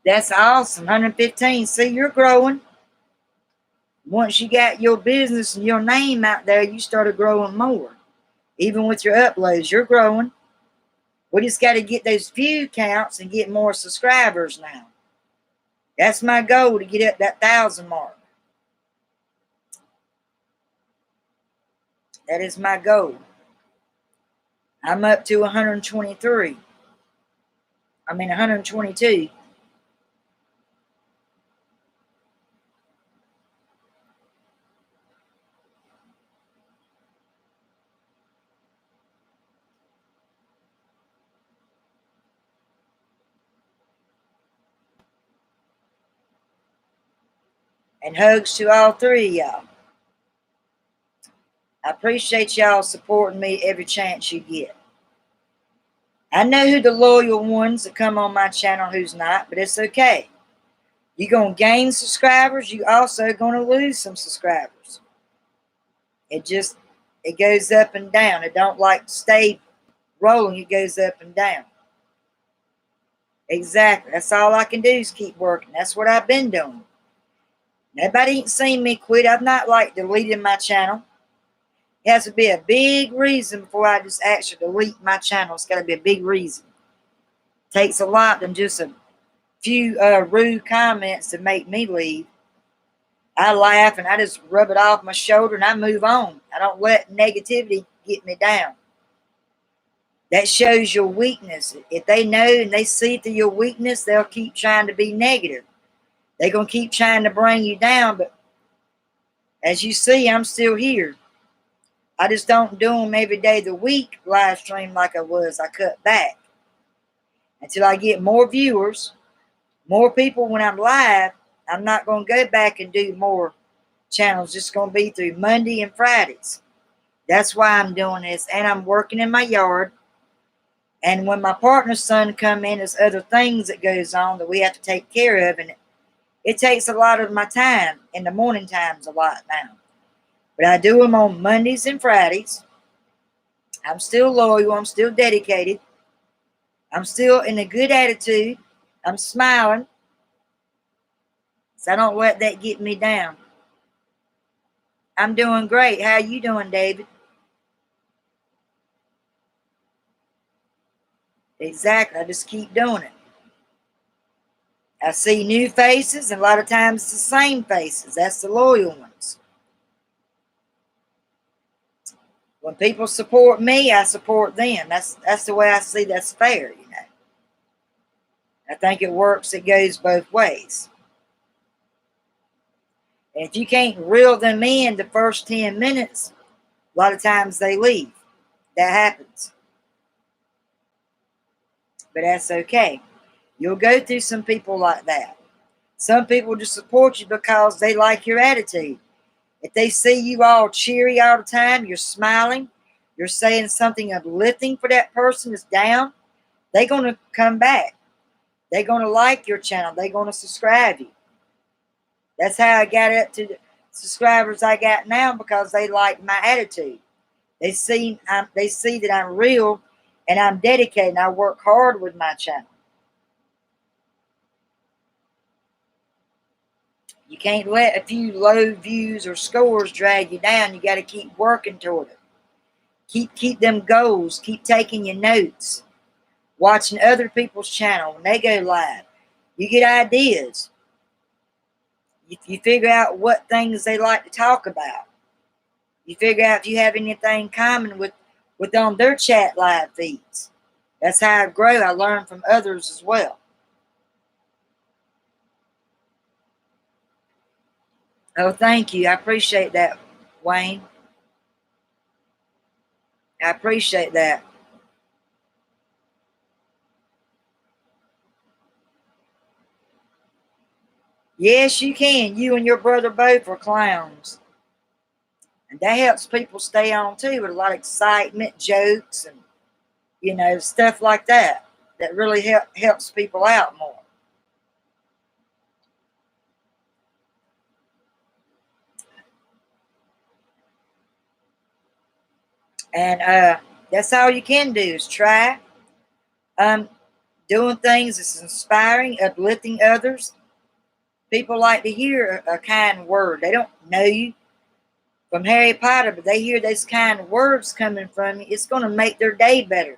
That's awesome. 115. See, you're growing. Once you got your business and your name out there, you started growing more. Even with your uploads, you're growing. We just got to get those view counts and get more subscribers now. That's my goal, to get up that 1,000 mark. That is my goal. I'm up to 123. 122. And hugs to all three of y'all. I appreciate y'all supporting me every chance you get. I know who the loyal ones that come on my channel, who's not, but it's okay. You're going to gain subscribers. You also going to lose some subscribers. It goes up and down. It don't like stay rolling. It goes up and down. Exactly. That's all I can do is keep working. That's what I've been doing. Nobody ain't seen me quit. I've not like deleted my channel. It has to be a big reason before I just actually delete my channel. It's got to be a big reason. It takes a lot than just a few rude comments to make me leave. I laugh and I just rub it off my shoulder and I move on. I don't let negativity get me down. That shows your weakness. If they know and they see through your weakness, they'll keep trying to be negative. They're going to keep trying to bring you down. But as you see, I'm still here. I just don't do them every day of the week live stream like I was. I cut back until I get more viewers, more people when I'm live. I'm not going to go back and do more channels. Just going to be through Monday and Fridays. That's why I'm doing this. And I'm working in my yard. And when my partner's son come in, there's other things that goes on that we have to take care of. And it takes a lot of my time. In the morning times a lot now. But I do them on Mondays and Fridays. I'm still loyal. I'm still dedicated. I'm still in a good attitude. I'm smiling. So I don't let that get me down. I'm doing great. How you doing, David? Exactly. I just keep doing it. I see new faces, and a lot of times it's the same faces. That's the loyal ones. When people support me, I support them. That's the way I see that's fair, you know. I think it works. It goes both ways. And if you can't reel them in the first 10 minutes, a lot of times they leave. That happens. But that's okay. You'll go through some people like that. Some people just support you because they like your attitude. If they see you all cheery all the time, you're smiling, you're saying something uplifting for that person that's down, they're going to come back. They're going to like your channel. They're going to subscribe you. That's how I got up to the subscribers I got now, because they like my attitude. They see that I'm real and I'm dedicated and I work hard with my channel. You can't let a few low views or scores drag you down. You got to keep working toward it. Keep them goals. Keep taking your notes. Watching other people's channel when they go live. You get ideas. You figure out what things they like to talk about. You figure out if you have anything common with on their chat live feeds. That's how I grow. I learn from others as well. Oh, thank you. I appreciate that, Wayne. I appreciate that. Yes, you can. You and your brother both are clowns. And that helps people stay on too, with a lot of excitement, jokes, and, you know, stuff like that. That really helps people out more. And that's all you can do is try. Doing things that's inspiring, uplifting others. People like to hear a kind word. They don't know you from Harry Potter, but they hear those kind of words coming from you. It's going to make their day better.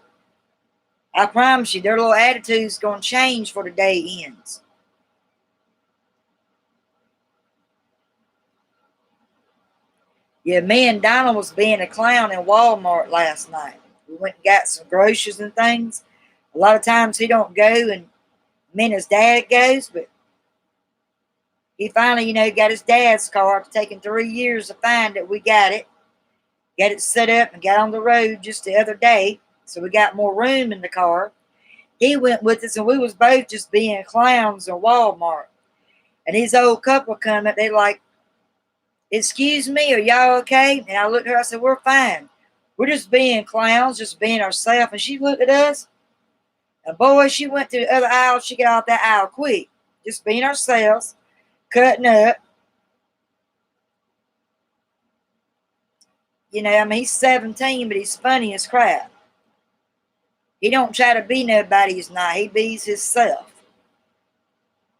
I promise you, their little attitude's going to change before the day ends. Yeah, me and Donald was being a clown in Walmart last night. We went and got some groceries and things. A lot of times he don't go, and me and his dad goes, but he finally, got his dad's car. It's taken 3 years to find it. We got it set up and got on the road just the other day. So we got more room in the car. He went with us, and we was both just being clowns in Walmart. And these old couple come up, they like, excuse me, are y'all okay? And I looked at her, I said, we're fine. We're just being clowns, just being ourselves. And she looked at us, and boy, she went to the other aisle. She got off that aisle quick. Just being ourselves, cutting up. You know, I mean, he's 17, but he's funny as crap. He don't try to be nobody he's not. He be's himself.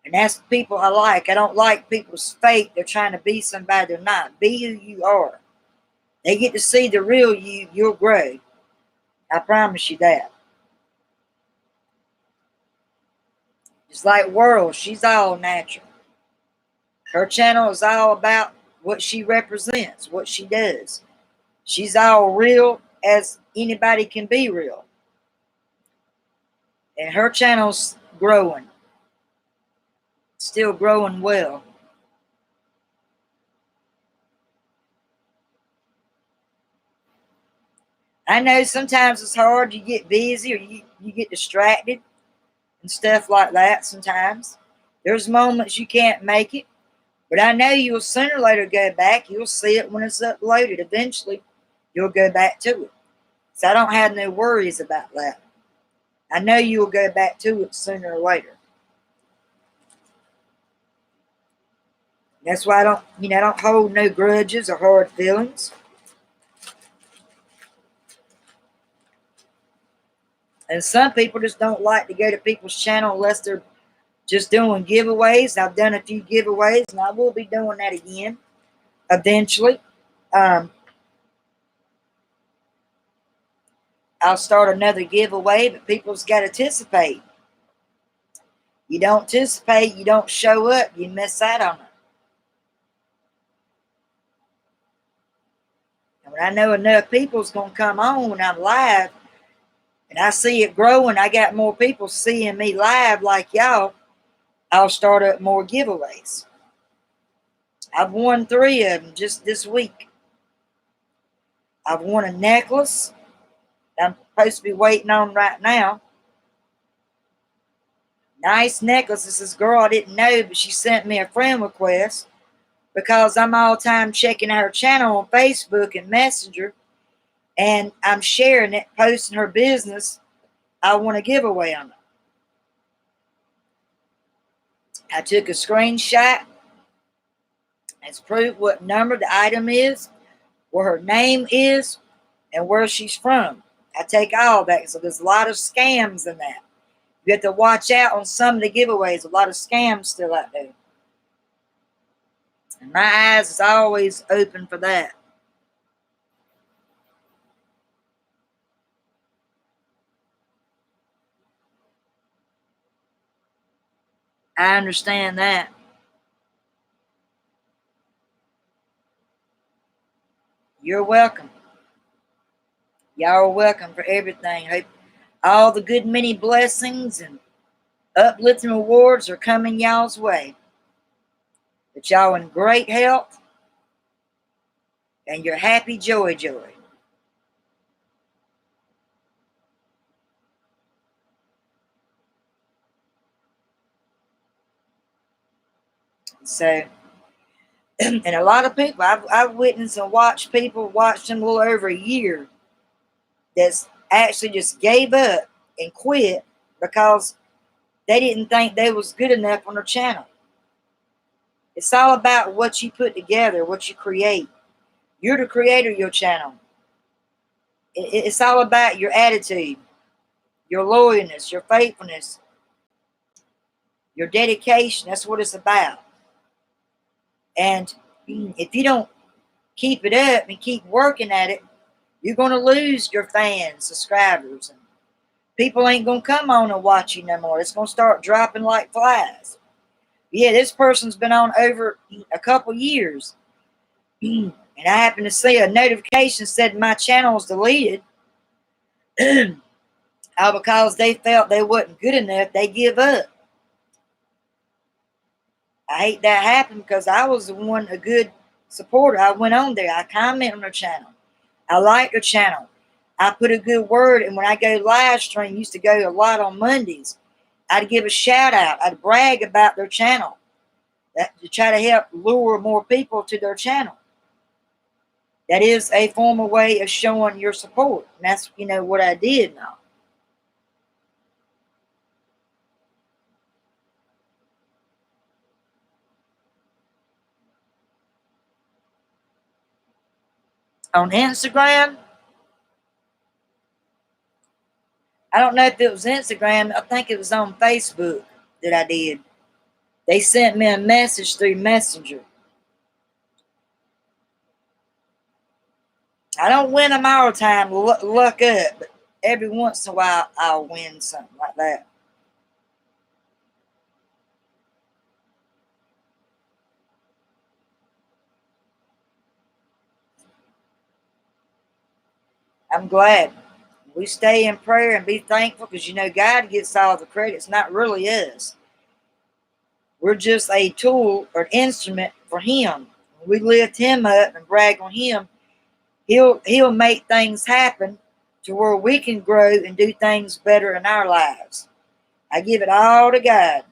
And that's the people I like. I don't like people's fake. They're trying to be somebody they're not. Be who you are. They get to see the real you, you'll grow. I promise you that. Just like World, she's all natural. Her channel is all about what she represents, what she does. She's all real as anybody can be real. And her channel's growing. Still growing well. I know sometimes it's hard. You get busy or you get distracted and stuff like that sometimes. There's moments you can't make it. But I know you'll sooner or later go back. You'll see it when it's uploaded. Eventually, you'll go back to it. So I don't have no worries about that. I know you'll go back to it sooner or later. That's why I don't hold no grudges or hard feelings. And some people just don't like to go to people's channel unless they're just doing giveaways. I've done a few giveaways, and I will be doing that again eventually. I'll start another giveaway, but people's got to participate. You don't participate, you don't show up, you miss out on it. And when I know enough people's going to come on when I'm live, and I see it growing, I got more people seeing me live like y'all, I'll start up more giveaways. I've won 3 of them just this week. I've won a necklace that I'm supposed to be waiting on right now. Nice necklace. This girl I didn't know, but she sent me a friend request because I'm all time checking her channel on Facebook and Messenger, and I'm sharing it, posting her business. I want a giveaway on it. I took a screenshot as proof what number the item is, where her name is, and where she's from. I take all that. So there's a lot of scams in that. You have to watch out on some of the giveaways. A lot of scams still out there. And my eyes is always open for that. I understand that. You're welcome. Y'all are welcome for everything. Hope all the good many blessings and uplifting rewards are coming y'all's way. That y'all in great health and you're happy, joy. So, and a lot of people, I've witnessed and watched people, watched them a little over a year that's actually just gave up and quit because they didn't think they was good enough on their channel. It's all about what you put together, what you create. You're the creator of your channel. It's all about your attitude, your loyalness, your faithfulness, your dedication. That's what it's about. And if you don't keep it up and keep working at it, you're going to lose your fans, subscribers, and people ain't going to come on and watch you no more. It's going to start dropping like flies. Yeah, this person's been on over a couple years. And I happened to see a notification said my channel was deleted. All because they felt they wasn't good enough, they give up. I hate that happened because I was the one, a good supporter. I went on there. I comment on their channel. I like their channel. I put a good word, and when I go live stream, used to go a lot on Mondays, I'd give a shout out. I'd brag about their channel. that to try to help lure more people to their channel. That is a formal way of showing your support. And that's, what I did now. On Instagram, I don't know if it was Instagram. I think it was on Facebook that I did. They sent me a message through Messenger. I don't win them all the time, luck up, but every once in a while I'll win something like that. I'm glad. We stay in prayer and be thankful because God gets all the credit. It's not really us. We're just a tool or instrument for Him. When we lift Him up and brag on Him, He'll make things happen to where we can grow and do things better in our lives. I give it all to God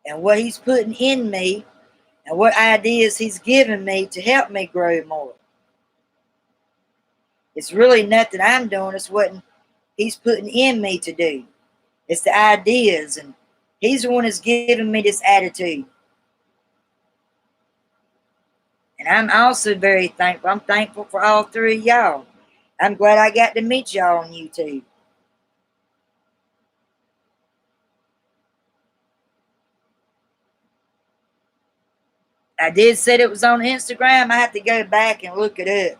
and what He's putting in me and what ideas He's given me to help me grow more. It's really nothing I'm doing. It's what He's putting in me to do. It's the ideas, and He's the one that's giving me this attitude. And I'm also very thankful. I'm thankful for all three of y'all. I'm glad I got to meet y'all on YouTube. I did say it was on Instagram. I have to go back and look it up.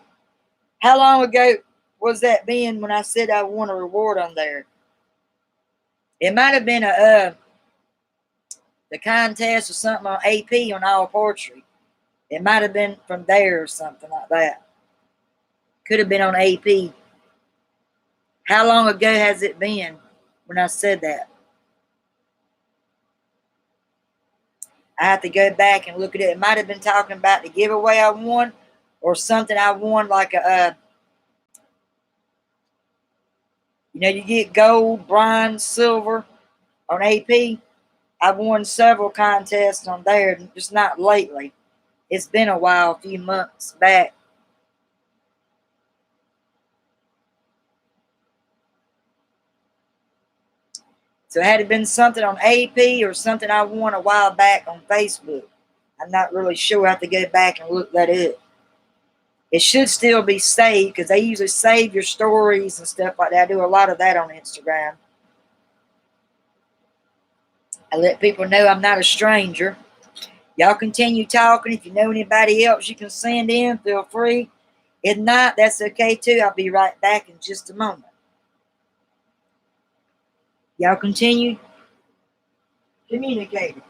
How long ago was that been when I said I won a reward on there? It might have been the contest or something on AP on All Poetry. It might have been from there or something like that. Could have been on AP. How long ago has it been when I said that? I have to go back and look at it. It might have been talking about the giveaway I won or something I won, like you get gold, bronze, silver on AP. I've won several contests on there, just not lately. It's been a while, a few months back. So it had been something on AP or something I won a while back on Facebook. I'm not really sure. I have to go back and look that up. It should still be saved because they usually save your stories and stuff like that. I do a lot of that on Instagram. I let people know I'm not a stranger. Y'all continue talking. If you know anybody else you can send in, feel free. If not, that's okay too. I'll be right back in just a moment. Y'all continue communicating.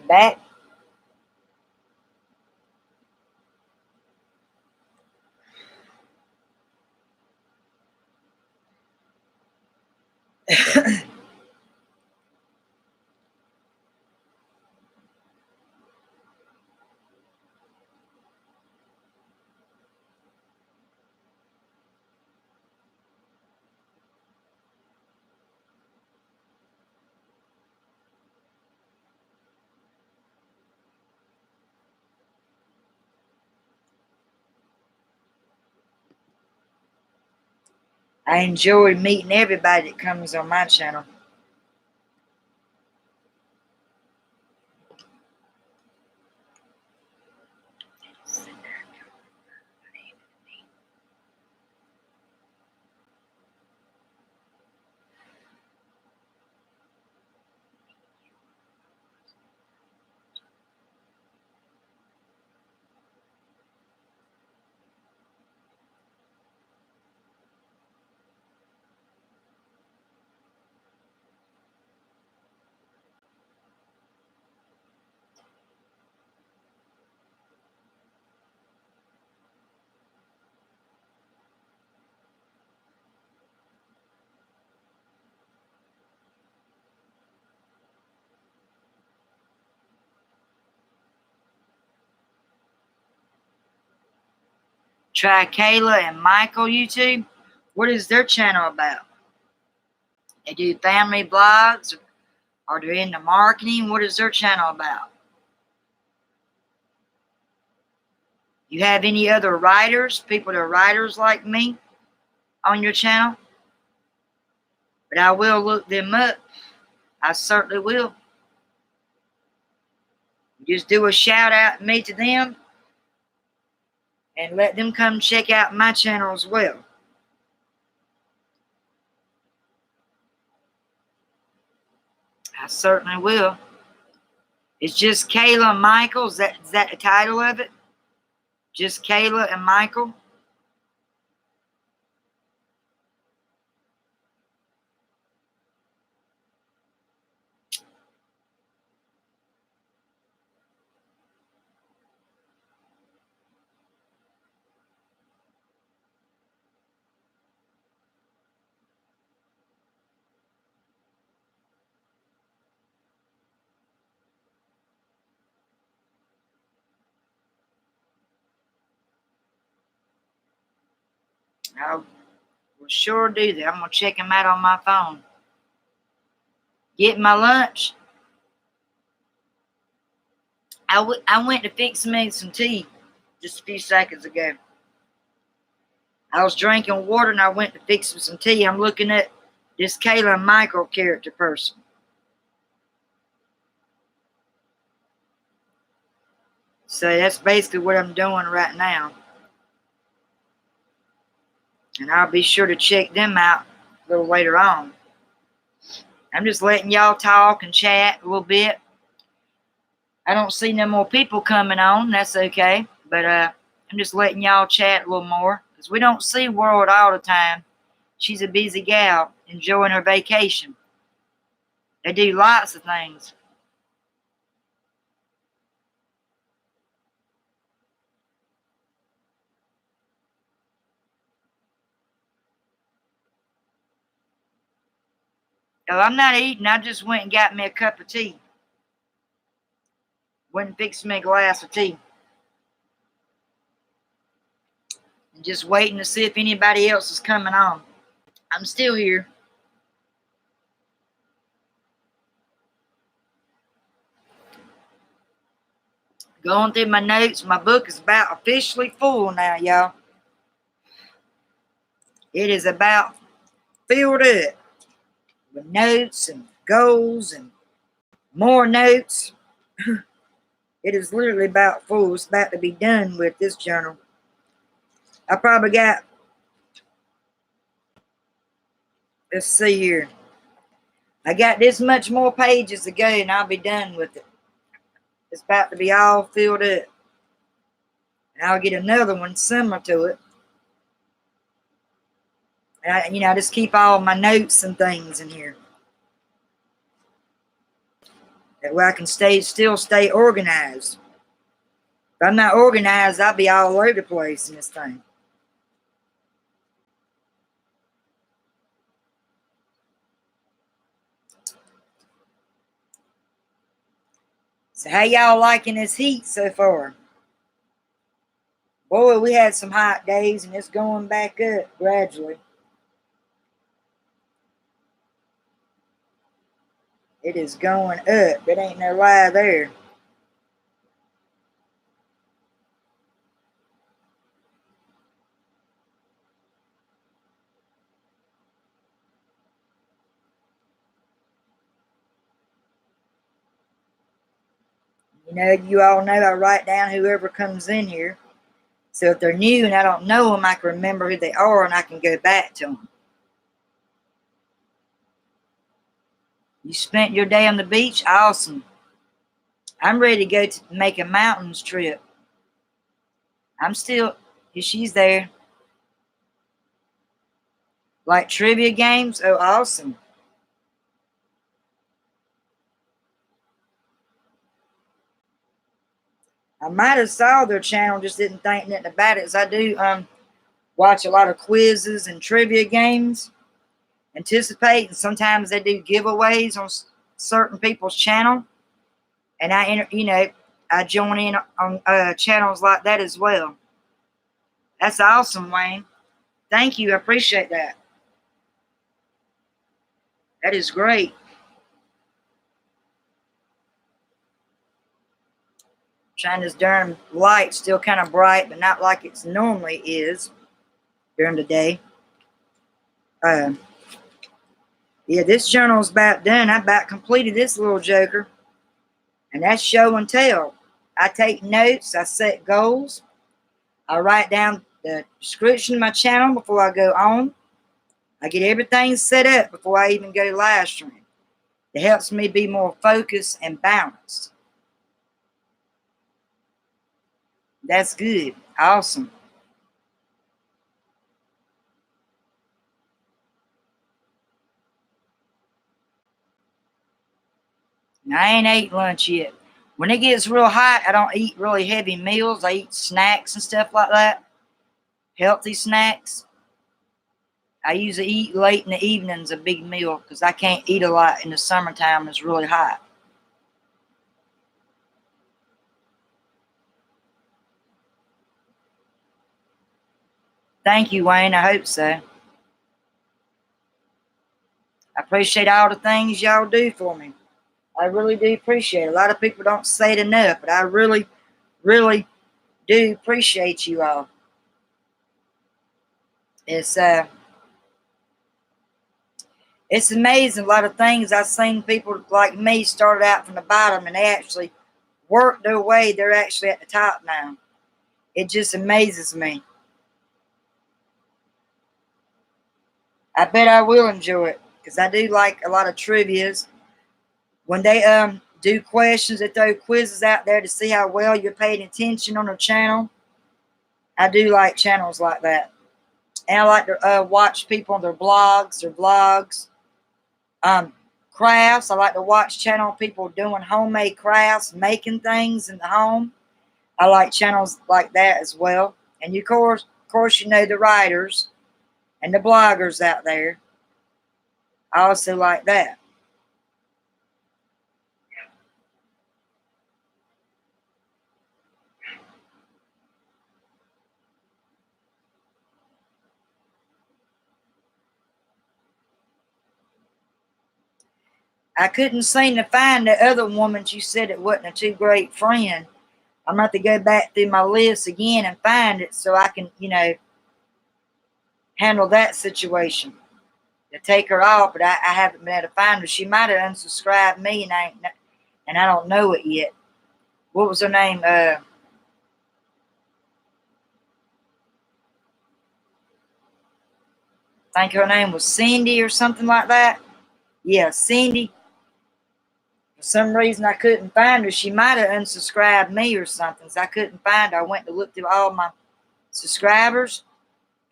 I'm back. I enjoy meeting everybody that comes on my channel. Try Kayla and Michael YouTube. What is their channel about? They do family blogs, or they're into marketing. What is their channel about? You have any other writers, people that are writers like me, on your channel? But I will look them up. I certainly will. Just do a shout out me to them and let them come check out my channel as well. I certainly will. It's just Kayla and Michael. Is that the title of it? Just Kayla and Michael? I will sure do that. I'm going to check them out on my phone. Get my lunch. I went to fix me some tea just a few seconds ago. I was drinking water and I went to fix me some tea. I'm looking at this Kayla and Michael character person. So that's basically what I'm doing right now. And I'll be sure to check them out a little later on. I'm just letting y'all talk and chat a little bit. I don't see no more people coming on. That's okay. But I'm just letting y'all chat a little more. Because we don't see World all the time. She's a busy gal enjoying her vacation. They do lots of things. Oh, I'm not eating. I just went and got me a cup of tea. Went and fixed me a glass of tea. And just waiting to see if anybody else is coming on. I'm still here. Going through my notes. My book is about officially full now, y'all. It is about filled up with notes and goals and more notes. It is literally about full. It's about to be done with this journal. I probably got, let's see here. I got this much more pages to go and I'll be done with it. It's about to be all filled up. And I'll get another one similar to it. And I just keep all my notes and things in here. That way I can still stay organized. If I'm not organized, I'll be all over the place in this thing. So how y'all liking this heat so far? Boy, we had some hot days and it's going back up gradually. It is going up. It ain't no lie there. You know, you all know I write down whoever comes in here. So if they're new and I don't know them, I can remember who they are and I can go back to them. You spent your day on the beach? Awesome. I'm ready to go to make a mountains trip. I'm still, she's there. Like trivia games? Oh, awesome. I might have saw their channel, just didn't think nothing about it. As I do watch a lot of quizzes and trivia games, anticipate, and sometimes they do giveaways on certain people's channel, and I join in on channels like that as well. That's awesome, Wayne. Thank you. I appreciate that. That is great. Trying this darn light still kind of bright, but not like it normally is during the day. Yeah, this journal's about done. I about completed this little joker. And that's show and tell. I take notes. I set goals. I write down the description of my channel before I go on. I get everything set up before I even go to live stream. It helps me be more focused and balanced. That's good. Awesome. Now, I ain't ate lunch yet. When it gets real hot, I don't eat really heavy meals. I eat snacks and stuff like that. Healthy snacks. I usually eat late in the evenings a big meal because I can't eat a lot in the summertime. It's really hot. Thank you, Wayne. I hope so. I appreciate all the things y'all do for me. I really do appreciate it. A lot of people don't say it enough, but I really, really do appreciate you all. It's it's amazing. A lot of things I've seen people like me started out from the bottom and they actually worked their way. They're actually at the top now. It just amazes me. I bet I will enjoy it because I do like a lot of trivias. When they do questions, they throw quizzes out there to see how well you're paying attention on their channel. I do like channels like that. And I like to watch people on their blogs, their vlogs, crafts. I like to watch channel people doing homemade crafts, making things in the home. I like channels like that as well. And of course, you know the writers and the bloggers out there. I also like that. I couldn't seem to find the other woman. She said it wasn't a too great friend. I'm going to have to go back through my list again and find it so I can, handle that situation. To take her off, but I haven't been able to find her. She might have unsubscribed me and I don't know it yet. What was her name? I think her name was Cindy or something like that. Yeah, Cindy. For some reason, I couldn't find her. She might have unsubscribed me or something, so I couldn't find her. I went to look through all my subscribers,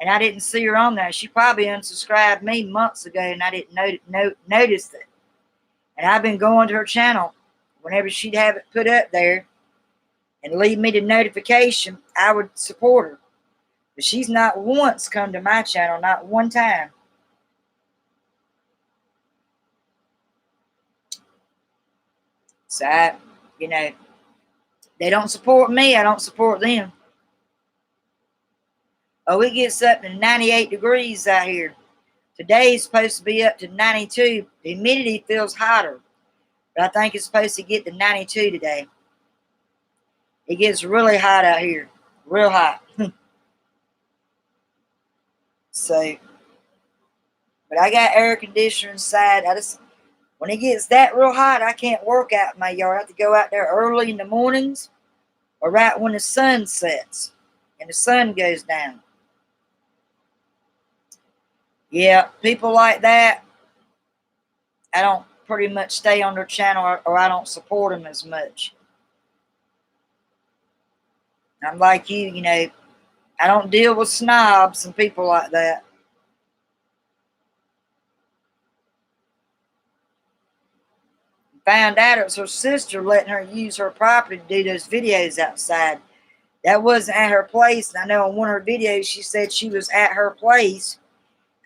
and I didn't see her on there. She probably unsubscribed me months ago, and I didn't notice it. And I've been going to her channel whenever she'd have it put up there and leave me the notification, I would support her. But she's not once come to my channel, not one time. So they don't support me, I don't support them. Oh, it gets up to 98 degrees out here. Today's supposed to be up to 92. The humidity feels hotter, but I think it's supposed to get to 92 today. It gets really hot out here, real hot. So, but I got air conditioner inside. When it gets that real hot, I can't work out in my yard. I have to go out there early in the mornings or right when the sun sets and the sun goes down. Yeah, people like that, I don't pretty much stay on their channel, or I don't support them as much. I'm like you, I don't deal with snobs and people like that. Found out it was her sister letting her use her property to do those videos outside. That wasn't at her place. And I know on one of her videos she said she was at her place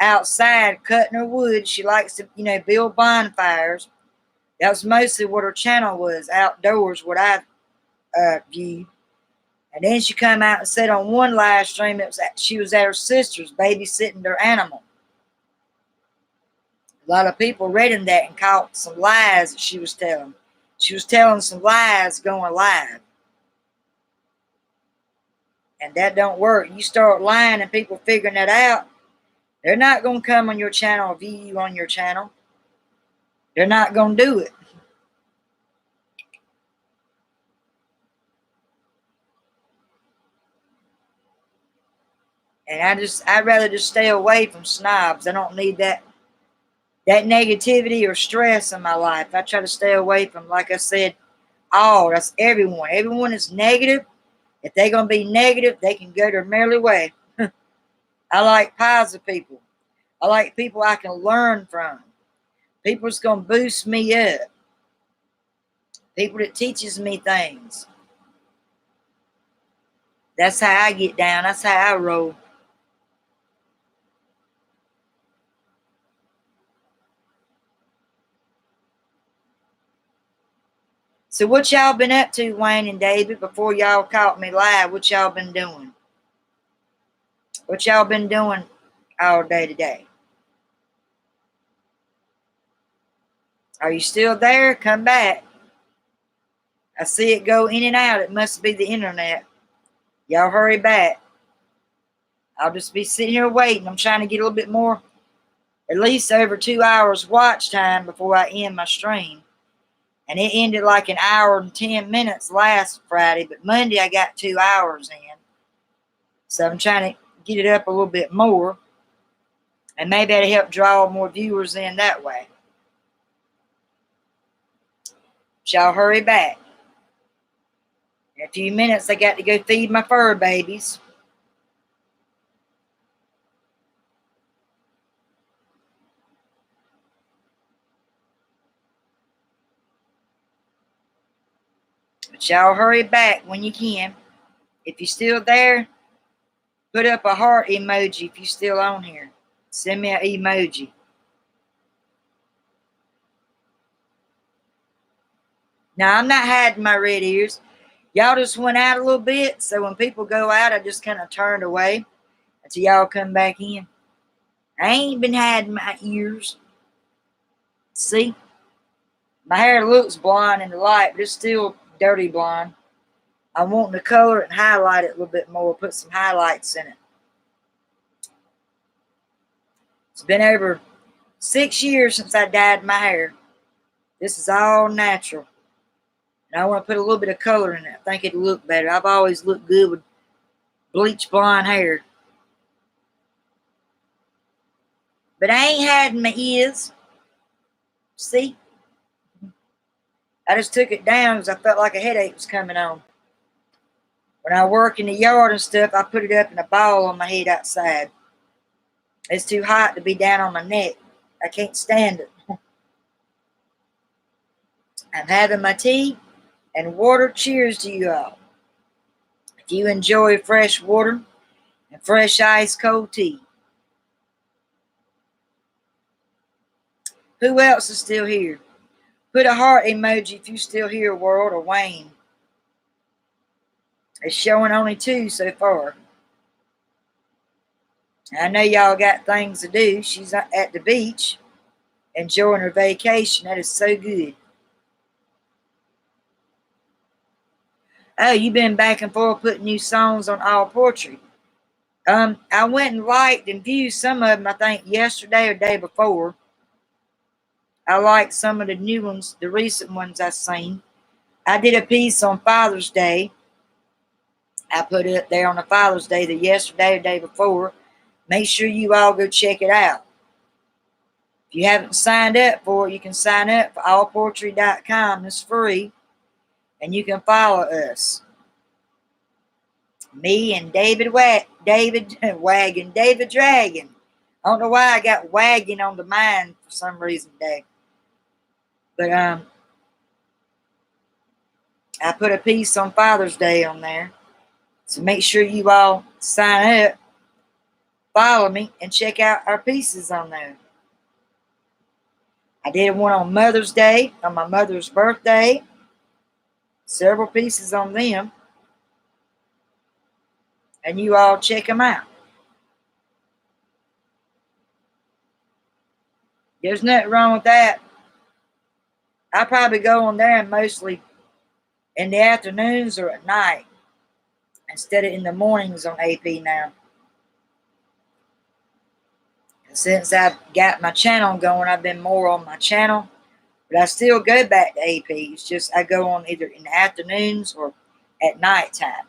outside cutting her wood. She likes to, build bonfires. That was mostly what her channel was, outdoors, what I viewed. And then she come out and said on one live stream she was at her sister's babysitting their animal. A lot of people read in that and caught some lies that she was telling. She was telling some lies going live. And that don't work. You start lying and people figuring that out, they're not going to come on your channel or view you on your channel. They're not going to do it. And I'd rather just stay away from snobs. I don't need that negativity or stress in my life. I try to stay away from, like I said, that's everyone. Everyone is negative. If they're going to be negative, they can go their merry way. I like positive people. I like people I can learn from. People that's going to boost me up. People that teaches me things. That's how I get down. That's how I roll. So what y'all been up to, Wayne and David, before y'all caught me live? What y'all been doing? What y'all been doing all day today? Are you still there? Come back. I see it go in and out. It must be the internet. Y'all hurry back. I'll just be sitting here waiting. I'm trying to get a little bit more, at least over 2 hours watch time before I end my stream. And it ended like an hour and 10 minutes last Friday, but Monday I got 2 hours in. So I'm trying to get it up a little bit more. And maybe that'll help draw more viewers in that way. Y'all hurry back. In a few minutes, I got to go feed my fur babies. But y'all hurry back when you can. If you're still there, put up a heart emoji if you're still on here. Send me an emoji. Now, I'm not hiding my red ears. Y'all just went out a little bit, so when people go out, I just kind of turned away until y'all come back in. I ain't been hiding my ears. See? My hair looks blonde in the light, but it's still dirty blonde. I'm wanting to color it and highlight it a little bit more, put some highlights in it. It's been over 6 years since I dyed my hair. This is all natural. And I want to put a little bit of color in it. I think it'll look better. I've always looked good with bleach blonde hair. But I ain't hiding my ears. See? I just took it down because I felt like a headache was coming on. When I work in the yard and stuff, I put it up in a ball on my head outside. It's too hot to be down on my neck. I can't stand it. I'm having my tea and water. Cheers to you all. If you enjoy fresh water and fresh ice cold tea. Who else is still here? Put a heart emoji if you still here, world, or Wayne. It's showing only 2 so far. I know y'all got things to do. She's at the beach enjoying her vacation. That is so good. Oh, you've been back and forth putting new songs on All Poetry. I went and liked and viewed some of them, I think, yesterday or day before. I liked some of the new ones, the recent ones I've seen. I did a piece on Father's Day. I put it up there on the Father's Day, the yesterday or day before. Make sure you all go check it out. If you haven't signed up for it, you can sign up for allpoetry.com. It's free. And you can follow us. Me and David Dragon. I don't know why I got wagon on the mind for some reason today. But I put a piece on Father's Day on there. So make sure you all sign up, follow me, and check out our pieces on there. I did one on Mother's Day, on my mother's birthday. Several pieces on them. And you all check them out. There's nothing wrong with that. I probably go on there and mostly in the afternoons or at night instead of in the mornings on AP now. And since I've got my channel going, I've been more on my channel. But I still go back to AP. It's just I go on either in the afternoons or at nighttime.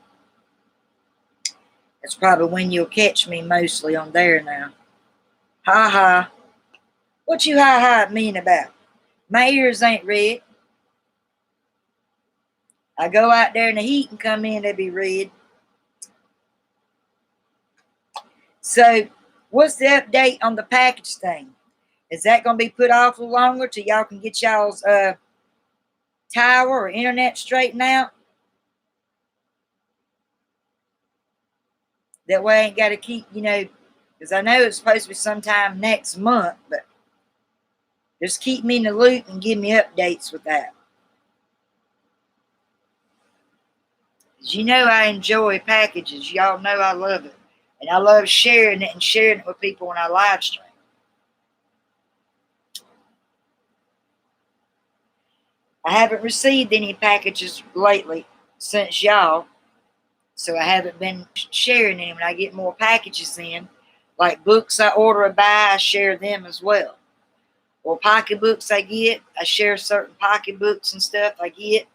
That's probably when you'll catch me mostly on there now. Ha ha. What you ha ha mean about? My ears ain't red. I go out there in the heat and come in, they be red. So, what's the update on the package thing? Is that going to be put off a little longer till y'all can get y'all's tower or internet straightened out? That way I ain't got to keep, because I know it's supposed to be sometime next month, but just keep me in the loop and give me updates with that. You know I enjoy packages. Y'all know I love it. And I love sharing it and sharing it with people when I live stream. I haven't received any packages lately since y'all. So I haven't been sharing them. When I get more packages in, like books I order or buy, I share them as well. Or pocketbooks I get, I share certain pocketbooks and stuff I get.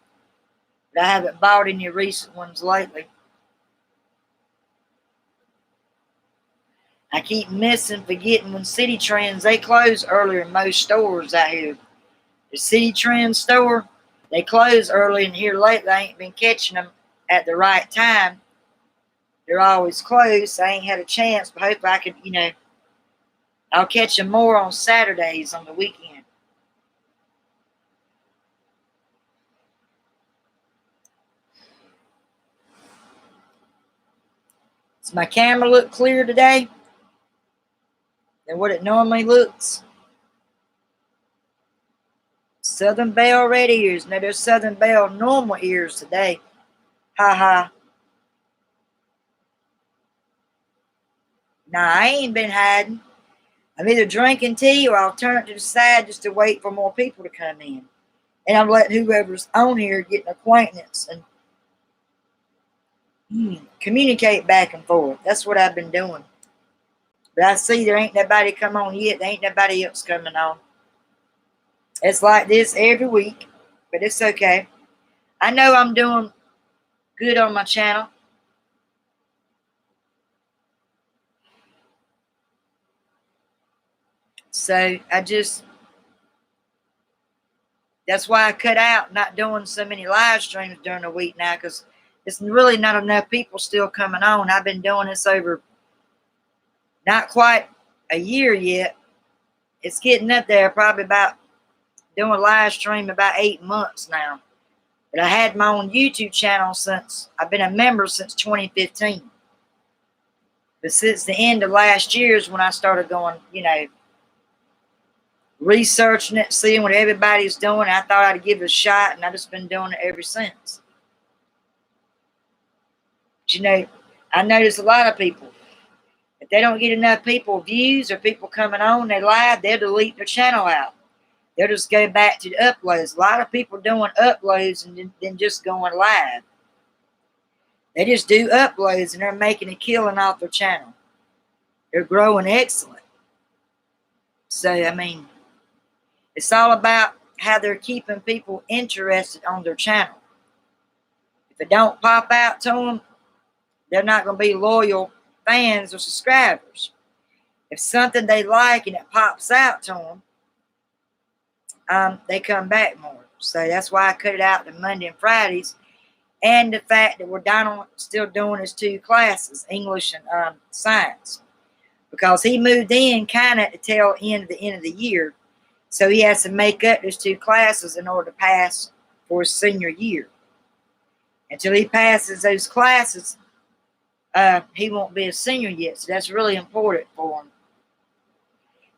But I haven't bought any recent ones lately. I keep forgetting when City Trends, they close earlier in most stores out here. The City Trends store, they close early, and here lately I ain't been catching them at the right time. They're always closed, so I ain't had a chance, but hopefully I could, I'll catch them more on Saturdays on the weekend. Does my camera look clear today than what it normally looks? Southern Belle red ears. No, there's Southern Belle normal ears today. Ha ha. Nah, I ain't been hiding. I'm either drinking tea or I'll turn it to the side just to wait for more people to come in. And I'm letting whoever's on here get an acquaintance and communicate back and forth. That's what I've been doing. But I see there ain't nobody come on yet. There ain't nobody else coming on. It's like this every week, but it's okay. I know I'm doing good on my channel. So that's why I cut out not doing so many live streams during the week now, because it's really not enough people still coming on. I've been doing this over not quite a year yet. It's getting up there, probably about doing live stream about 8 months now. But I had my own YouTube channel since, I've been a member since 2015. But since the end of last year is when I started going, researching it, seeing what everybody's doing. I thought I'd give it a shot, and I've just been doing it ever since. But, I notice a lot of people, if they don't get enough people views or people coming on, they live, they'll delete their channel out. They'll just go back to the uploads. A lot of people doing uploads and then just going live. They just do uploads and they're making a killing off their channel. They're growing excellent. So, it's all about how they're keeping people interested on their channel. If it don't pop out to them, they're not going to be loyal fans or subscribers. If something they like and it pops out to them, they come back more. So that's why I cut it out to Monday and Fridays. And the fact that we're still doing his 2 classes, English and science. Because he moved in kind of at the tail end of the year. So he has to make up his 2 classes in order to pass for his senior year. Until he passes those classes, he won't be a senior yet. So that's really important for him.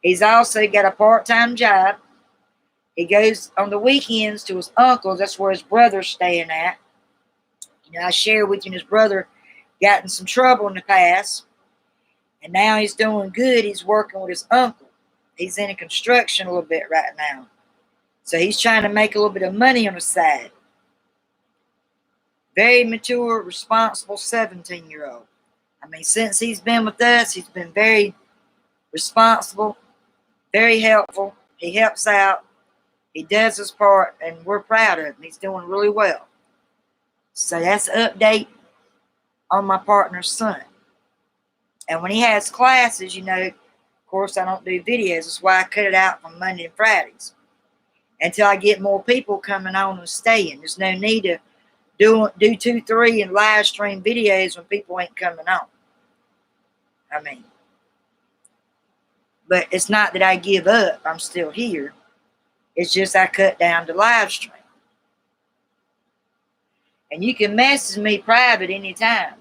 He's also got a part-time job. He goes on the weekends to his uncle's. That's where his brother's staying at. I shared with you his brother got in some trouble in the past. And now he's doing good. He's working with his uncle. He's in construction a little bit right now. So he's trying to make a little bit of money on the side. Very mature, responsible 17-year-old. Since he's been with us, he's been very responsible, very helpful. He helps out. He does his part, and we're proud of him. He's doing really well. So that's an update on my partner's son. And when he has classes, of course, I don't do videos. That's why I cut it out from Monday and Fridays. Until I get more people coming on and staying. There's no need to do 2, 3 and live stream videos when people ain't coming on. But it's not that I give up. I'm still here. It's just I cut down to live stream. And you can message me private anytime.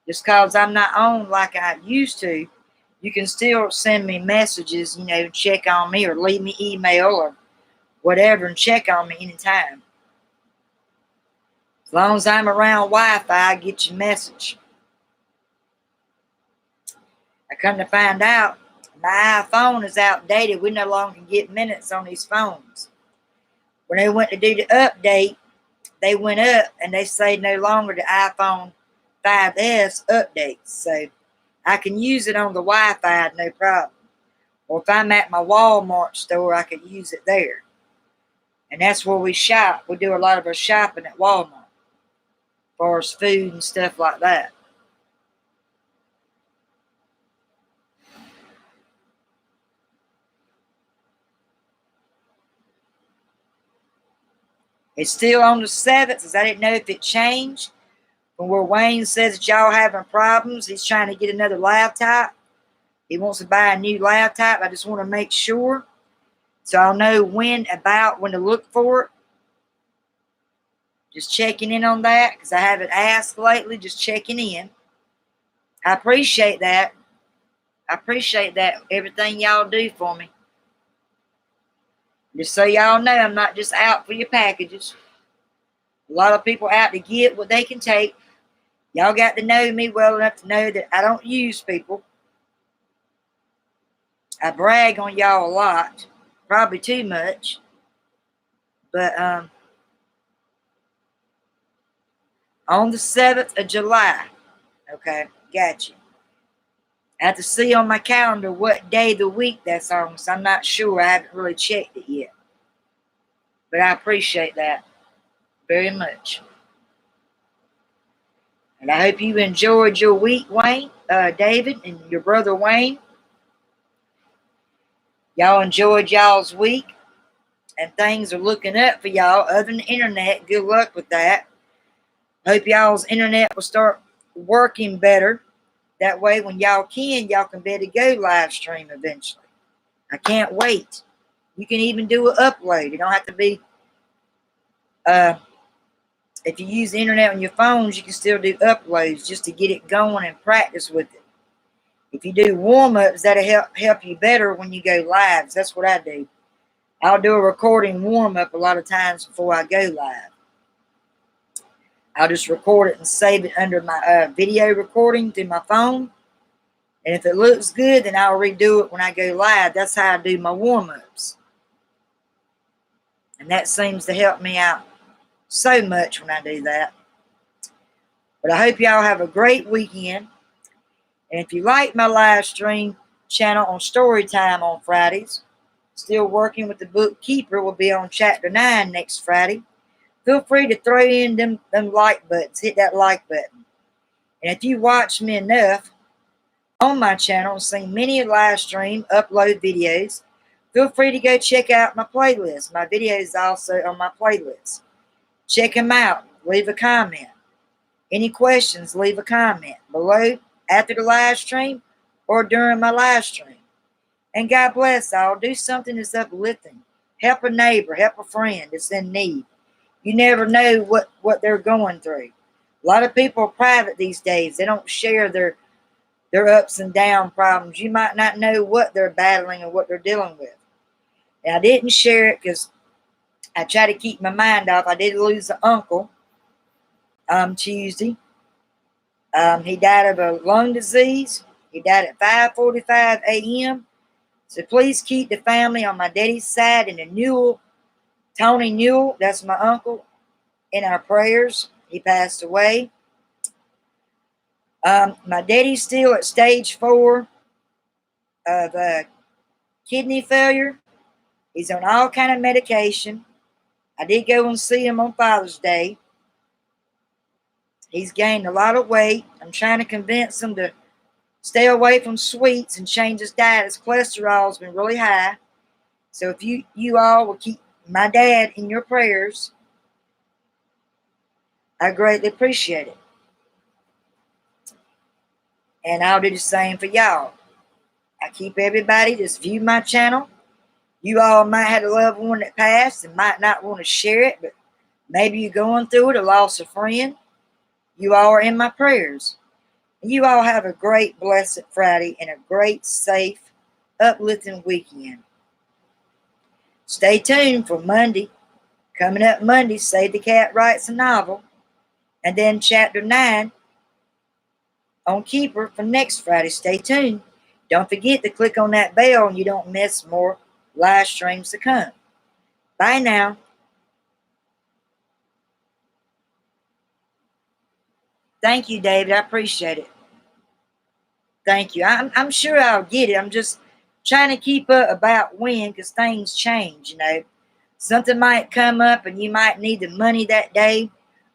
Just because I'm not on like I used to, you can still send me messages, check on me or leave me email or whatever and check on me anytime. As long as I'm around Wi-Fi, I get your message. I come to find out my iPhone is outdated. We no longer get minutes on these phones. When they went to do the update, they went up and they say no longer the iPhone 5S updates. So I can use it on the Wi-Fi, no problem. Or if I'm at my Walmart store, I can use it there. And that's where we shop. We do a lot of our shopping at Walmart. As far as food and stuff like that. It's still on the 7th, because I didn't know if it changed. From where Wayne says that y'all having problems, he's trying to get another laptop. He wants to buy a new laptop. I just want to make sure. So I'll know when to look for it. Just checking in on that, because I haven't asked lately. Just checking in. I appreciate that. Everything y'all do for me. Just so y'all know, I'm not just out for your packages. A lot of people out to get what they can take. Y'all got to know me well enough to know that I don't use people. I brag on y'all a lot. Probably too much. But on the 7th of July, okay, got you. I have to see on my calendar what day of the week that's on, so I'm not sure. I haven't really checked it yet. But I appreciate that very much. And I hope you enjoyed your week, Wayne, David, and your brother Wayne. Y'all enjoyed y'all's week, and things are looking up for y'all. Other than the internet, good luck with that. Hope y'all's internet will start working better. That way, when y'all can be able to go live stream eventually. I can't wait. You can even do an upload. You don't have to be, if you use the internet on your phones, you can still do uploads just to get it going and practice with it. If you do warm-ups, that'll help you better when you go live. That's what I do. I'll do a recording warm-up a lot of times before I go live. I'll just record it and save it under my video recording through my phone. And if it looks good, then I'll redo it when I go live. That's how I do my warm-ups. And that seems to help me out so much when I do that. But I hope y'all have a great weekend. And if you like my live stream channel on Storytime on Fridays, still working with the bookkeeper, will be on chapter 9 next Friday. Feel free to throw in them like buttons. Hit that like button. And if you watch me enough on my channel and see many live stream upload videos, feel free to go check out my playlist. My videos also on my playlist. Check them out. Leave a comment. Any questions, leave a comment below after the live stream or during my live stream. And God bless all. Do something that's uplifting. Help a neighbor. Help a friend that's in need. You never know what they're going through. A lot of people are private these days. They don't share their ups and down problems. You might not know what they're battling or what they're dealing with. And I didn't share it because I try to keep my mind off. I did lose an uncle Tuesday. He died of a lung disease. He died at 5:45 a.m. So please keep the family on my daddy's side and the Newell, Tony Newell, that's my uncle, in our prayers. He passed away. My daddy's still at stage 4 of kidney failure. He's on all kind of medication. I did go and see him on Father's Day. He's gained a lot of weight. I'm trying to convince him to stay away from sweets and change his diet. His cholesterol has been really high. So if you all will keep my dad in your prayers, I greatly appreciate it. And I'll do the same for y'all. I keep everybody just view my channel. You all might have a loved one that passed and might not want to share it, but maybe you're going through it or lost a friend. You all are in my prayers. And you all have a great, blessed Friday and a great, safe, uplifting weekend. Stay tuned for Monday. Coming up Monday, Save the Cat Writes a Novel. And then chapter 9 on Keeper for next Friday. Stay tuned. Don't forget to click on that bell and you don't miss more live streams to come. Bye now. Thank you, David. I appreciate it. Thank you. I'm sure I'll get it. I'm just trying to keep up about when, because things change, you know. Something might come up and you might need the money that day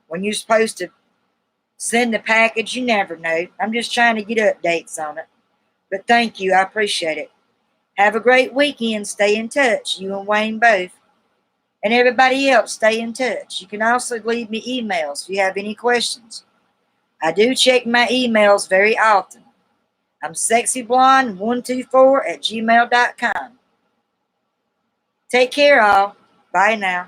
when you're supposed to send the package. You never know. I'm just trying to get updates on it. But thank you. I appreciate it. Have a great weekend. Stay in touch. You and Wayne both. And everybody else, stay in touch. You can also leave me emails if you have any questions. I do check my emails very often. I'm sexyblonde124@gmail.com. Take care, all. Bye now.